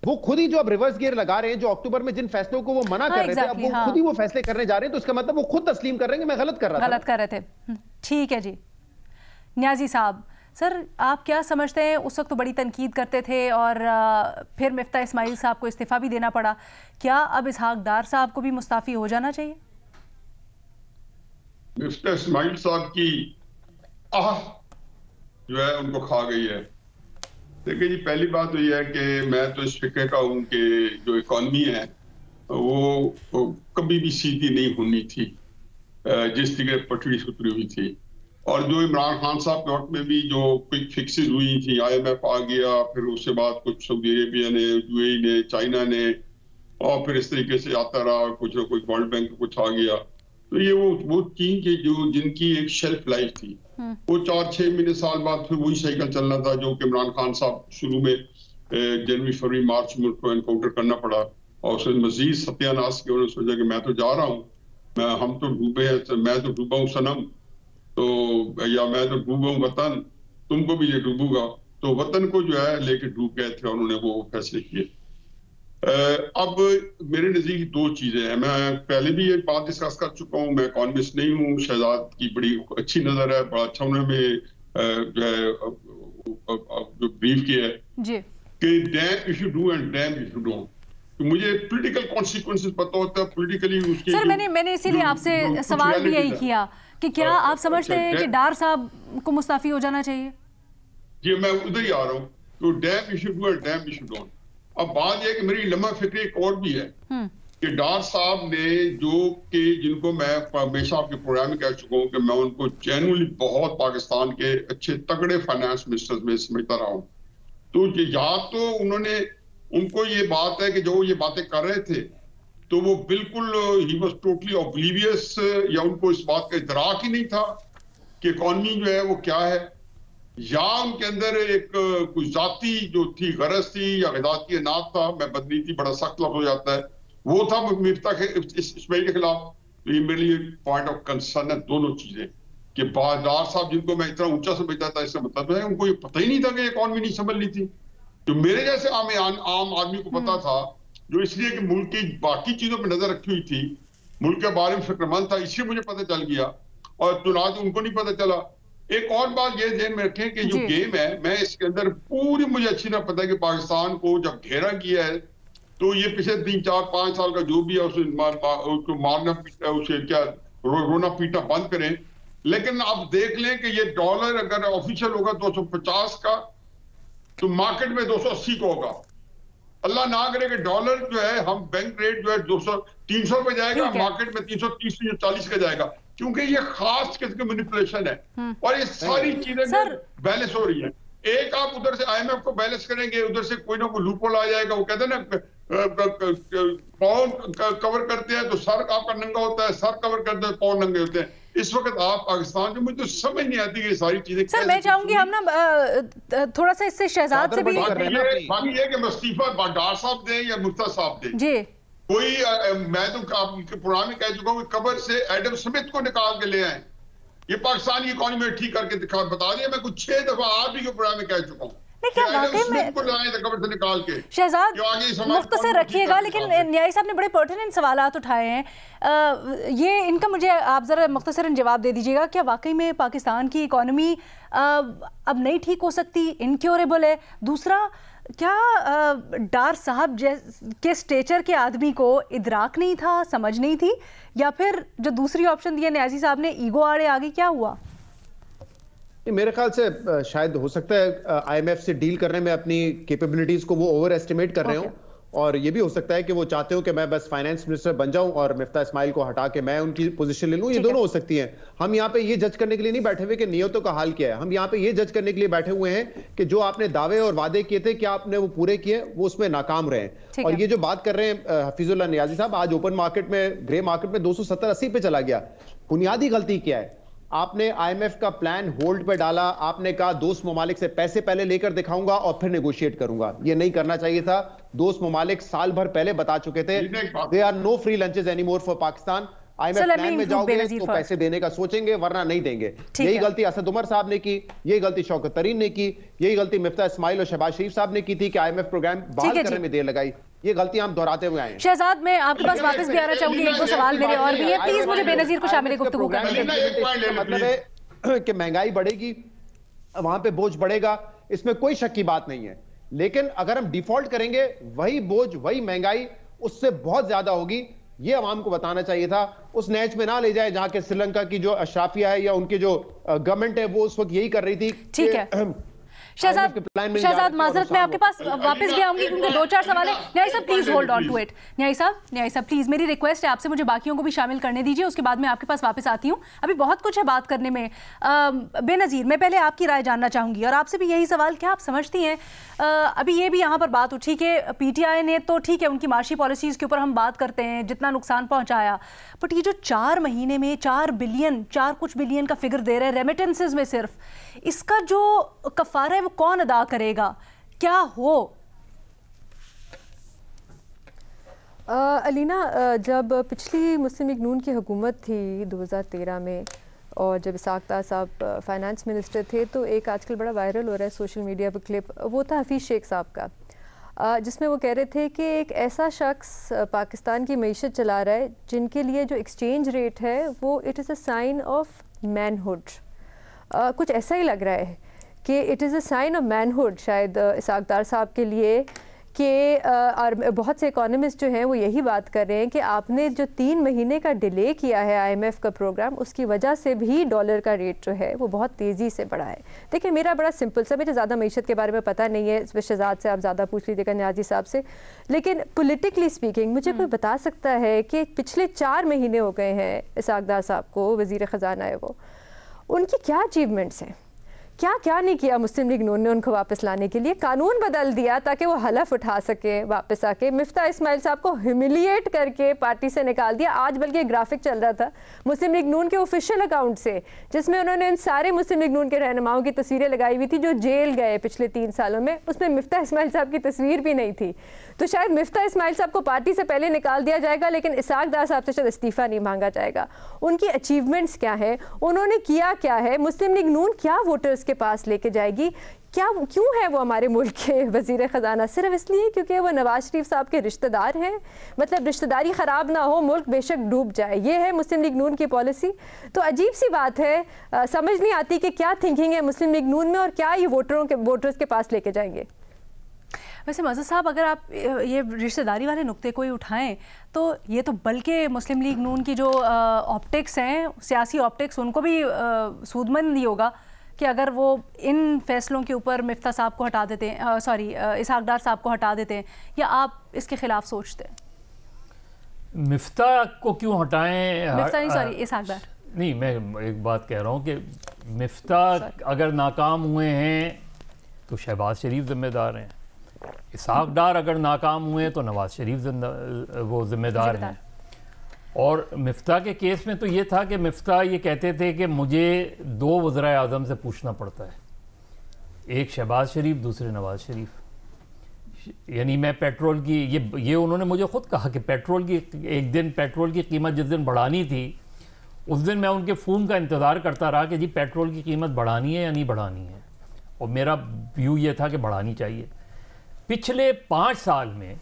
वो खुद ही जो अब रिवर्स गियर लगा रहे हैं, जो अक्टूबर में जिन फैसलों को वो मना कर रहे थे, अब वो खुद ही वो फैसले करने जा रहे हैं। तो इसका मतलब वो खुद तस्लीम कर रहे हैं कि मैं गलत कर रहे थे। ठीक है जी। न्याजी साहब, सर आप क्या समझते हैं? उस वक्त तो बड़ी तनकीद करते थे और फिर मिफ्ता इस्माइल साहब को इस्तीफा भी देना पड़ा। क्या अब इसहाक डार साहब को भी मुस्ताफी हो जाना चाहिए? मिफ्ता इस्माइल साहब की जो है उनको खा गई है। देखिए जी, पहली बात तो यह है कि मैं तो इस फिक्र का हूँ कि जो इकॉनमी है वो कभी भी सीधी नहीं होनी थी जिस तरह पटरी सुतरी हुई थी। और जो इमरान खान साहब के वक्त में भी जो क्विक फिक्सेस हुई थी, IMF आ गया, फिर उसके बाद कुछ सऊदी अरेबिया ने, UAE ने, चाइना ने, और फिर इस तरीके से आता रहा, कुछ ना कुछ वर्ल्ड बैंक कुछ आ गया। तो ये वो चीन के जो जिनकी एक शेल्फ लाइफ थी, वो 4-6 महीने साल बाद फिर वही साइकिल चलना था जो कि इमरान खान साहब शुरू में जनवरी फरवरी मार्च में उनको एनकाउंटर करना पड़ा। और उसने मजीद सत्यानाश किया। उन्होंने सोचा कि मैं तो जा रहा हूँ, हम तो डूबे हैं, मैं तो डूबा हूँ सनम, तो या मैं तो डूबा हूँ वतन, तुमको भी ये डूबूगा। तो वतन को जो है लेके डूब गए थे, उन्होंने वो फैसले किए। अब मेरे नजदीक 2 चीजें हैं। मैं पहले भी ये बात डिस्कस कर चुका हूँ, मैं इकोनॉमिस्ट नहीं हूँ। शहजाद की बड़ी अच्छी नजर है, बड़ा अच्छा उन्होंने जो है जो ब्रीफ किया है कि dam if you do and dam if you don't. तो मुझे पॉलिटिकल कॉन्सिक्वेंसेस पता होता है, पॉलिटिकली उसके। सर मैंने इसीलिए आपसे सवाल भी यही किया कि क्या आप समझते हैं कि डार साहब को मुस्ताफी हो जाना चाहिए? जी, मैं उधर ही आ रहा हूँ। तो dam if you do and dam if you don't. अब बात यह कि मेरी लम्हा फिक्र एक और भी है कि डार साहब ने जिनको मैं हमेशा आपके प्रोग्राम में कह चुका हूँ कि मैं उनको जेन्युइनली बहुत पाकिस्तान के अच्छे तगड़े फाइनेंस मिनिस्टर्स में समझता रहा हूँ। तो या तो उनको ये बात है कि जो ये बातें कर रहे थे तो वो बिल्कुल ही वॉज टोटली ऑब्लिवियस, या उनको इस बात का इदराक ही नहीं था कि इकॉनमी जो है वो क्या है, या उनके अंदर एक कोई जाती जो थी गरज थी या ग़िज़ाती अनाज था, मैं बदनीति बड़ा सख्त लफ्ज़ हो जाता है, वो था मिफ्ता इस्माइल के खिलाफ। तो ये मेरे लिए पॉइंट ऑफ कंसर्न है दोनों चीजें, कि बाजार साहब जिनको मैं इतना ऊंचा समझता था, इसका मतलब है उनको ये पता ही नहीं था कि इकॉनमी नहीं संभल ली थी। जो मेरे जैसे आम आदमी को पता था, जो इसलिए कि मुल्क की बाकी चीजों पर नजर रखी हुई थी, मुल्क के बारे में फिक्रमंद था, इसलिए मुझे पता चल गया, और चुनाव उनको नहीं पता चला। एक और बात ये ध्यान में रखें कि जो गेम है, मैं इसके अंदर पूरी मुझे अच्छी ना पता है कि पाकिस्तान को जब घेरा किया है, तो ये पिछले 3, 4, 5 साल का जो भी है उसे मारना पीटा, उसे क्या रोना पीटा बंद करें। लेकिन आप देख लें कि ये डॉलर अगर ऑफिशियल होगा 250 का, तो मार्केट में 280 का होगा। अल्लाह ना करे कि डॉलर जो है, हम बैंक रेट जो है 300 पे जाएगा, मार्केट में 330 या 40 का जाएगा, क्योंकि ये खास किस्म की मैनिपुलेशन है और ये सारी चीजें बैलेंस हो रही है। एक आप उधर से IMF को बैलेंस करेंगे, उधर से कोई ना कोई लूपहोल आ जाएगा। वो कहते हैं ना, पाउंड कवर करते हैं तो सर आपका नंगा होता है, सर कवर करते हैं पाउंड नंगे होते हैं। इस वक्त आप पाकिस्तान में, मुझे तो समझ नहीं आती कि ये सारी चीजें। सर मैं चाहूंगी हम ना थोड़ा सा इससे शहजाद से भी, बाकी ये कि इस्तीफा डार साहब दें या मुफ्ता साहब दें जी, कोई मैं तो आपके पुराने में कह चुका हूँ, कबर से एडम स्मिथ को निकाल के ले आए, ये पाकिस्तानी इकोनॉमी ठीक करके दिखा, बता दिया। मैं कुछ 6 दफा आप ही के पुराने में कह चुका हूँ। क्या वाकई में शहजाद मुख्तसर रखिएगा, लेकिन न्यायी साहब ने बड़े पर्टिनेंट सवालात उठाए हैं, ये इनका मुझे आप जरा मुख्तसरन जवाब दे दीजिएगा। क्या वाकई में पाकिस्तान की इकोनॉमी अब नहीं ठीक हो सकती, इनक्योरेबल है? दूसरा, क्या डार साहब के स्टेचर के आदमी को इदराक नहीं था, समझ नहीं थी, या फिर जो दूसरी ऑप्शन दिया न्याजी साहब ने, ईगो आड़े आ गई? क्या हुआ? मेरे ख्याल से शायद हो सकता है IMF से डील करने में अपनी कैपेबिलिटीज को वो ओवर एस्टिमेट कर रहे हो, और ये भी हो सकता है कि वो चाहते हो कि मैं बस फाइनेंस मिनिस्टर बन जाऊं और मिफ्ता इस्माइल को हटा के मैं उनकी पोजीशन ले लूं। ये दोनों हो सकती हैं। हम यहाँ पे ये जज करने के लिए नहीं बैठे हुए कि नियतों का हाल क्या है, हम यहाँ पे ये जज करने के लिए बैठे हुए हैं कि जो आपने दावे और वादे किए थे, क्या आपने वो पूरे किए, वो उसमें नाकाम रहे। और ये जो बात कर रहे हैं हफीजुल्लाह नियाजी साहब, आज ओपन मार्केट में, ग्रे मार्केट में 270-80 पे चला गया। बुनियादी गलती क्या है? आपने IMF का प्लान होल्ड पे डाला, आपने कहा दोस्त ममालिक से पैसे पहले लेकर दिखाऊंगा और फिर नेगोशिएट करूंगा। ये नहीं करना चाहिए था। दोस्त ममालिक साल भर पहले बता चुके थे, there are no free lunches anymore for Pakistan. IMF plan में जाओगे तो पैसे देने का सोचेंगे, वरना नहीं देंगे। यही गलती असद उमर साहब ने की, यही गलती शौकत तरीन ने की, यही गलती मिफ्ता इस्माइल और शहबाज शरीफ साहब ने की थी कि IMF प्रोग्राम बहाल करने में देर लगाई। ये गलती हम दोहराते हुए आए हैं। शहजाद, मैं आपके पास वापस भी आना चाहूंगी, एक दो सवाल मेरे और भी है, प्लीज मुझे बेनजीर को शामिल गुफ्तगू करने दीजिए। मतलब है कि महंगाई बढ़ेगी, वहां पे बोझ बढ़ेगा, इसमें कोई शक की बात नहीं है। लेकिन अगर हम डिफॉल्ट करेंगे, वही बोझ, वही महंगाई उससे बहुत ज्यादा होगी। ये अवाम को बताना चाहिए था। उस नैच में ना ले जाए जहां के श्रीलंका की जो अशराफिया है या उनकी जो गवर्नमेंट है, वो उस वक्त यही कर रही थी। ठीक है शहजाद, माजरत मैं आपके पास वापस भी आऊंगी क्योंकि 2-4 सवाल है। न्यायी साहब please hold on to it. Niazi साहब प्लीज, मेरी रिक्वेस्ट है आपसे, मुझे बाकियों को भी शामिल करने दीजिए, उसके बाद मैं आपके पास वापस आती हूँ। अभी बहुत कुछ है बात करने में। बेनज़ीर, मैं पहले आपकी राय जानना चाहूँगी और आपसे भी यही सवाल, क्या आप समझती हैं, अभी ये भी यहाँ पर बात उठी कि PTI ने तो ठीक है उनकी माशी पॉलिसीज़ के ऊपर हम बात करते हैं, जितना नुकसान पहुँचाया, बट ये जो 4 महीने में 4 बिलियन, 4 कुछ बिलियन का फिगर दे रहे हैं रेमिटेंसेज में सिर्फ, इसका जो कफारा है वो कौन अदा करेगा? क्या हो? अलीना, जब पिछली मुस्लिम लीग नून की हुकूमत थी 2013 में, और जब इसाक दार साहब फाइनेंस मिनिस्टर थे, तो एक आजकल बड़ा वायरल हो रहा है सोशल मीडिया पर क्लिप, वो था हफीज़ शेख साहब का, जिसमें वो कह रहे थे कि एक ऐसा शख्स पाकिस्तान की मईशत चला रहा है जिनके लिए जो एक्सचेंज रेट है वो it is a sign of manhood. कुछ ऐसा ही लग रहा है कि it is a sign of manhood शायद इसाक दार साहब के लिए, कि और बहुत से इकोनॉमिस्ट जो हैं वो यही बात कर रहे हैं कि आपने जो 3 महीने का डिले किया है IMF का प्रोग्राम, उसकी वजह से भी डॉलर का रेट जो है वो बहुत तेज़ी से बढ़ा है। देखिए, मेरा बड़ा सिंपल सा, मुझे ज़्यादा मईशत के बारे में पता नहीं है, इस पर शहजाद से आप ज़्यादा पूछ लीजिएगा, न्याजी साहब से, लेकिन पॉलिटिकली स्पीकिंग मुझे कोई बता सकता है कि पिछले 4 महीने हो गए हैं इसाक दार साहब को, वज़ीर ख़जाना है वो, उनकी क्या अचीवमेंट्स हैं? क्या क्या नहीं किया मुस्लिम लीग नून ने उनको वापस लाने के लिए। कानून बदल दिया ताकि वो हलफ उठा सके वापस आके। मिफ्ता इस्माइल साहब को ह्यूमिलिएट करके पार्टी से निकाल दिया। आज बल्कि ग्राफिक चल रहा था मुस्लिम लीग नून के ऑफिशियल अकाउंट से, जिसमें उन्होंने इन सारे मुस्लिम लीग नून के रहनुमाओं की तस्वीरें लगाई हुई थी जो जेल गए पिछले 3 सालों में। उसमें मिफ्ता इस्माइल साहब की तस्वीर भी नहीं थी। तो शायद मिफ्ता इस्माइल साहब को पार्टी से पहले निकाल दिया जाएगा, लेकिन इसहाक डार साहब से शायद इस्तीफा नहीं मांगा जाएगा। उनकी अचीवमेंट्स क्या है, उन्होंने किया क्या है, मुस्लिम लीग नून क्या वोटर्स के पास लेके जाएगी, क्या क्यों है वो हमारे मुल्क के वजीर ख़जाना? सिर्फ इसलिए क्योंकि वो नवाज शरीफ साहब के रिश्तेदार हैं? मतलब रिश्तेदारी ख़राब ना हो, मुल्क बेशक डूब जाए, ये है मुस्लिम लीग नून की पॉलिसी। तो अजीब सी बात है, समझ नहीं आती कि क्या थिंकिंग है मुस्लिम लीग नून में और क्या ये वोटर्स के पास लेके जाएंगे। वैसे मज़हर साहब, अगर आप ये रिश्तेदारी वाले नुक्ते कोई उठाएं तो ये तो बल्कि मुस्लिम लीग नून की जो ऑप्टिक्स हैं, सियासी ऑप्टिक्स, उनको भी सूदमंद ही होगा कि अगर वो इन फैसलों के ऊपर मिफ्ता साहब को हटा देते हैं, इसहाक डार साहब को हटा देते हैं, या आप इसके खिलाफ सोचते हैं? मिफ्ता को क्यों हटाएं? मिफ्ता नहीं, सॉरी, इसहाक डार नहीं, मैं एक बात कह रहा हूँ कि मिफ्ता अगर नाकाम हुए हैं तो शहबाज शरीफ जिम्मेदार हैं, इसहाक डार अगर नाकाम हुए तो नवाज शरीफ वो जिम्मेदार हैं। और मिफ्ता के केस में तो ये था कि मिफ्ता ये कहते थे कि मुझे 2 वज़राए आज़म से पूछना पड़ता है, एक शहबाज शरीफ, दूसरे नवाज शरीफ। यानी मैं पेट्रोल की ये उन्होंने मुझे ख़ुद कहा कि पेट्रोल की एक दिन पेट्रोल की कीमत जिस दिन बढ़ानी थी उस दिन मैं उनके फ़ोन का इंतज़ार करता रहा कि जी पेट्रोल की कीमत बढ़ानी है या नहीं बढ़ानी है, और मेरा व्यू ये था कि बढ़ानी चाहिए। पिछले 5 साल में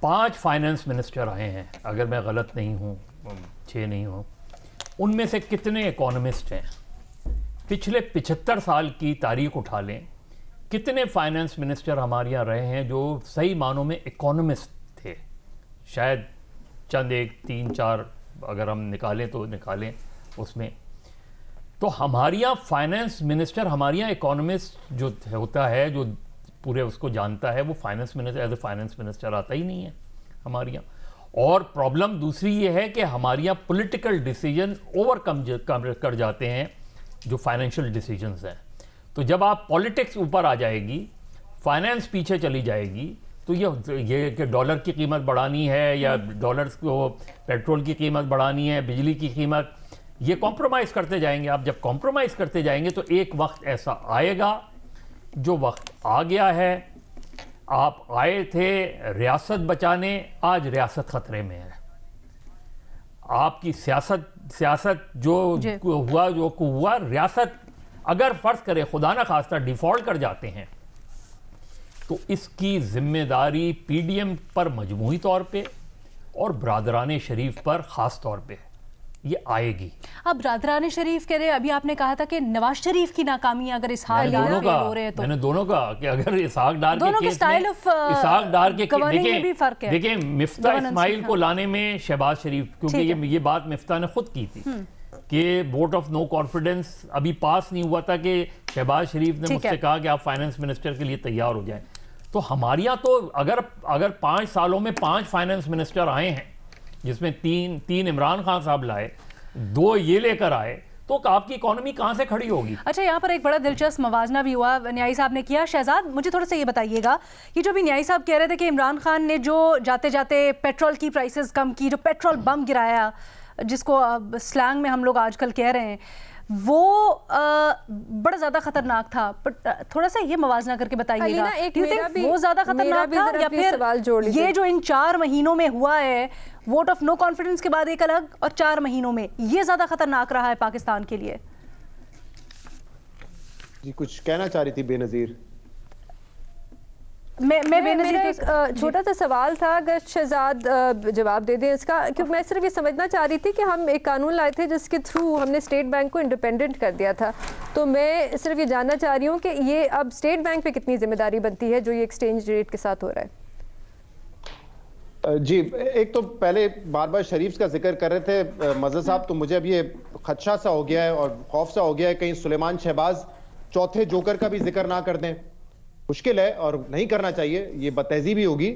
5 फाइनेंस मिनिस्टर आए हैं, अगर मैं गलत नहीं हूँ, 6 नहीं हूँ। उनमें से कितने इकोनॉमिस्ट हैं? पिछले 75 साल की तारीख उठा लें, कितने फाइनेंस मिनिस्टर हमारे यहाँ रहे हैं जो सही मानों में इकोनॉमिस्ट थे? शायद चंद 1, 3, 4 अगर हम निकालें तो निकालें उसमें। तो हमारे यहाँ फाइनेंस मिनिस्टर, हमारे यहाँ इकोनॉमिस्ट जो होता है, जो पूरे उसको जानता है, वो finance minister as a finance minister आता ही नहीं है हमारे यहाँ। और प्रॉब्लम दूसरी ये है कि हमारे यहाँ पॉलिटिकल डिसीजन ओवरकम कर जाते हैं जो फाइनेंशियल डिसीजंस हैं। तो जब आप पॉलिटिक्स ऊपर आ जाएगी, फाइनेंस पीछे चली जाएगी, तो ये कि डॉलर की कीमत बढ़ानी है या डॉलर्स को पेट्रोल की कीमत बढ़ानी है, बिजली की कीमत, ये कॉम्प्रोमाइज़ करते जाएंगे। आप जब कॉम्प्रोमाइज़ करते जाएंगे तो एक वक्त ऐसा आएगा, जो वक्त आ गया है। आप आए थे रियासत बचाने, आज रियासत खतरे में है। आपकी सियासत जो हुआ रियासत अगर फ़र्ज़ करे खुदा न खास्ता डिफ़ॉल्ट कर जाते हैं तो इसकी ज़िम्मेदारी पीडीएम पर मजमूई तौर पे और बरादरान शरीफ पर ख़ास तौर पे ये आएगी। अब बरादरान शरीफ कह रहे, अभी आपने कहा था कि नवाज शरीफ की नाकामी अगर इसहाक डार फेल हो रहे हैं तो मैंने दोनों कहा कि अगर इसहाक डार के केस में इसहाक डार के देखिए मिफ्ता इस्माइल को लाने में शहबाज शरीफ, क्योंकि ये बात मिफ्ता ने खुद की थी कि वोट ऑफ नो कॉन्फिडेंस अभी पास नहीं हुआ था कि शहबाज शरीफ ने मुझसे कहा कि आप फाइनेंस मिनिस्टर के लिए तैयार हो जाएं। तो हमारे यहाँ तो अगर 5 सालों में 5 फाइनेंस मिनिस्टर आए हैं, जिसमें 3 इमरान खान साहब लाए, 2 ये लेकर आए, तो आपकी इकोनॉमी कहाँ से खड़ी होगी? अच्छा, यहाँ पर एक बड़ा दिलचस्प मवाजना भी हुआ, न्यायी साहब ने किया। शहजाद, मुझे थोड़ा सा ये बताइएगा कि जो भी न्यायी साहब कह रहे थे कि इमरान खान ने जो जाते जाते पेट्रोल की प्राइसेस कम की, जो पेट्रोल बम गिराया, जिसको स्लैंग में हम लोग आजकल कह रहे हैं, वो बड़ा ज़्यादा खतरनाक था। थोड़ा सा ये मवाजना करके बताइएगा, वो ज़्यादा खतरनाक था या फिर ये जो इन 4 महीनों में हुआ है, वोट ऑफ नो कॉन्फिडेंस के बाद एक अलग और 4 महीनों में, ये ज़्यादा खतरनाक रहा है पाकिस्तान के लिए? जी कुछ कहना चाह रही थी बेनज़ीर? मेरा एक छोटा सा सवाल था, अगर शहजाद जवाब दे दें इसका, क्योंकि मैं सिर्फ ये समझना चाह रही थी कि हम एक कानून लाए थे जिसके थ्रू हमने स्टेट बैंक को इंडिपेंडेंट कर दिया था। तो मैं सिर्फ ये जानना चाह रही हूँ कि ये अब स्टेट बैंक पे कितनी जिम्मेदारी बनती है जो ये एक्सचेंज रेट के साथ हो रहा है? जी, एक तो पहले बार बार शरीफ का जिक्र कर रहे थे मज़हर साहब, तो मुझे अब ये खदशा सा हो गया है और खौफ सा हो गया है कहीं सुलेमान शहबाज चौथे जोकर का भी जिक्र ना कर दें। मुश्किल है और नहीं करना चाहिए, ये बदतहज़ी भी होगी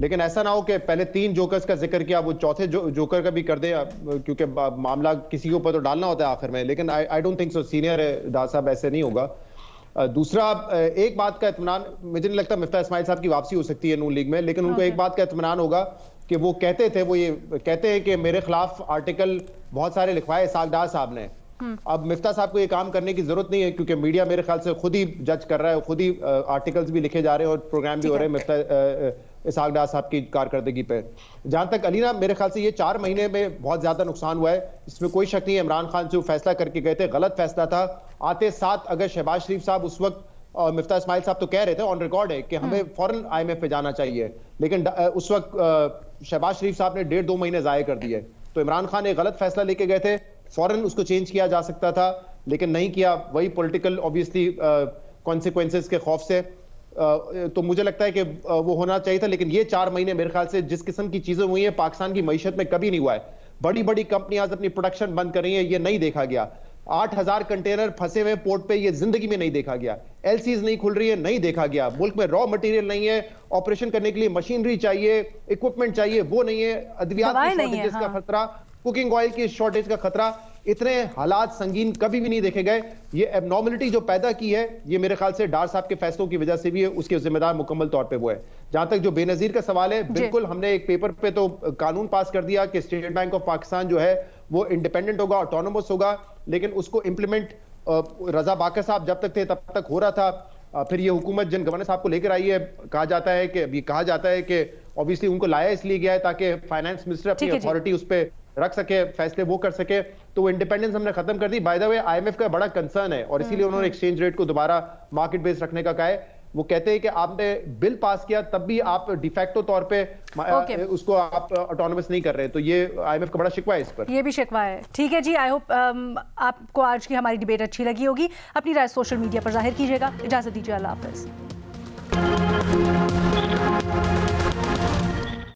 लेकिन ऐसा ना हो कि पहले 3 जोकर्स का जिक्र किया, वो चौथे जोकर का भी कर दे, क्योंकि मामला किसी के ऊपर तो डालना होता है आखिर में। लेकिन I don't think so, senior है दास साहब, ऐसे नहीं होगा। दूसरा, एक बात का इत्मीनान, मुझे नहीं लगता मिफ्ता इस्माइल साहब की वापसी हो सकती है नून लीग में, लेकिन उनको एक बात का इत्मीनान होगा कि वो कहते थे, वो ये कहते हैं कि मेरे खिलाफ आर्टिकल बहुत सारे लिखवाए इसाक डार साहब ने। अब मिफ्ता साहब को ये काम करने की जरूरत नहीं है, क्योंकि मीडिया मेरे ख्याल से खुद ही जज कर रहा है, खुद ही आर्टिकल्स भी लिखे जा रहे हैं और प्रोग्राम भी हो रहे हैं मिफ्ता इसाक डार साहब की कारकर्दगी पे। जहां तक अलीना, मेरे ख्याल से ये 4 महीने में बहुत ज्यादा नुकसान हुआ है, इसमें कोई शक नहीं है। इमरान खान से वो फैसला करके गए थे, गलत फैसला था। आते 7 अगस्त शहबाज शरीफ साहब उस वक्त और मिफ्ता इस्माइल साहब तो कह रहे थे, ऑन रिकॉर्ड है, कि हमें फौरन IMF पे जाना चाहिए, लेकिन उस वक्त शहबाज शरीफ साहब ने 1.5-2 महीने जाया कर दिए। तो इमरान खान एक गलत फैसला लेके गए थे, फौरन उसको चेंज किया जा सकता था, लेकिन नहीं किया, वही पॉलिटिकल ऑब्वियसली कॉन्सिक्वेंसेस के खौफ से। तो मुझे लगता है कि वो होना चाहिए था। लेकिन ये 4 महीने मेरे ख्याल से जिस किस्म की चीजें हुई हैं पाकिस्तान की मईशत में कभी नहीं हुआ है। बड़ी बड़ी कंपनियां अपनी प्रोडक्शन बंद कर रही हैं, ये नहीं देखा गया। 8000 कंटेनर फंसे हुए पोर्ट पे, ये जिंदगी में नहीं देखा गया। LCs नहीं खुल रही है, नहीं देखा गया। मुल्क में रॉ मटेरियल नहीं है, ऑपरेशन करने के लिए मशीनरी चाहिए, इक्विपमेंट चाहिए, वो नहीं है। अद्वियात की शॉर्टेज का खतरा, कुकिंग ऑयल की शॉर्टेज का खतरा, इतने हालात संगीन कभी भी नहीं देखे गए। ये एबनॉर्मलिटी जो पैदा की है, ये मेरे ख्याल से डार साहब के फैसलों की वजह से भी है, उसके जिम्मेदार मुकम्मल तौर पे वो है। जहां तक जो बेनजीर का सवाल है, बिल्कुल हमने एक पेपर पे तो कानून पास कर दिया कि स्टेट बैंक ऑफ पाकिस्तान जो है वो इंडिपेंडेंट होगा, ऑटोनोमस होगा, लेकिन उसको इंप्लीमेंट रजा बाकर साहब जब तक थे तब तक हो रहा था। फिर ये हुकूमत जिन गवर्नर साहब को लेकर आई है, कहा जाता है कि ऑब्वियसली उनको लाया इसलिए गया है ताकि फाइनेंस मिनिस्टर अपनी अथॉरिटी उस पर रख सके, फैसले वो कर सके। तो वो इंडिपेंडेंस हमने खत्म कर दी। बाय द वे IMF का बड़ा कंसर्न है और इसीलिए उन्होंने एक्सचेंज रेट को दोबारा मार्केट बेस्ड रखने का कहा है। वो कहते हैं कि आपने बिल पास किया तब भी आप डिफैक्टो तौर पे उसको आप ऑटोनोमस नहीं कर रहे, तो ये IMF का बड़ा शिकवा है इस पर। ये भी शिकवा है। ठीक है जी, आई होप आपको आज की हमारी डिबेट अच्छी लगी होगी। अपनी राय सोशल मीडिया पर जाहिर कीजिएगा। इजाजत दीजिए, अल्लाह हाफिज।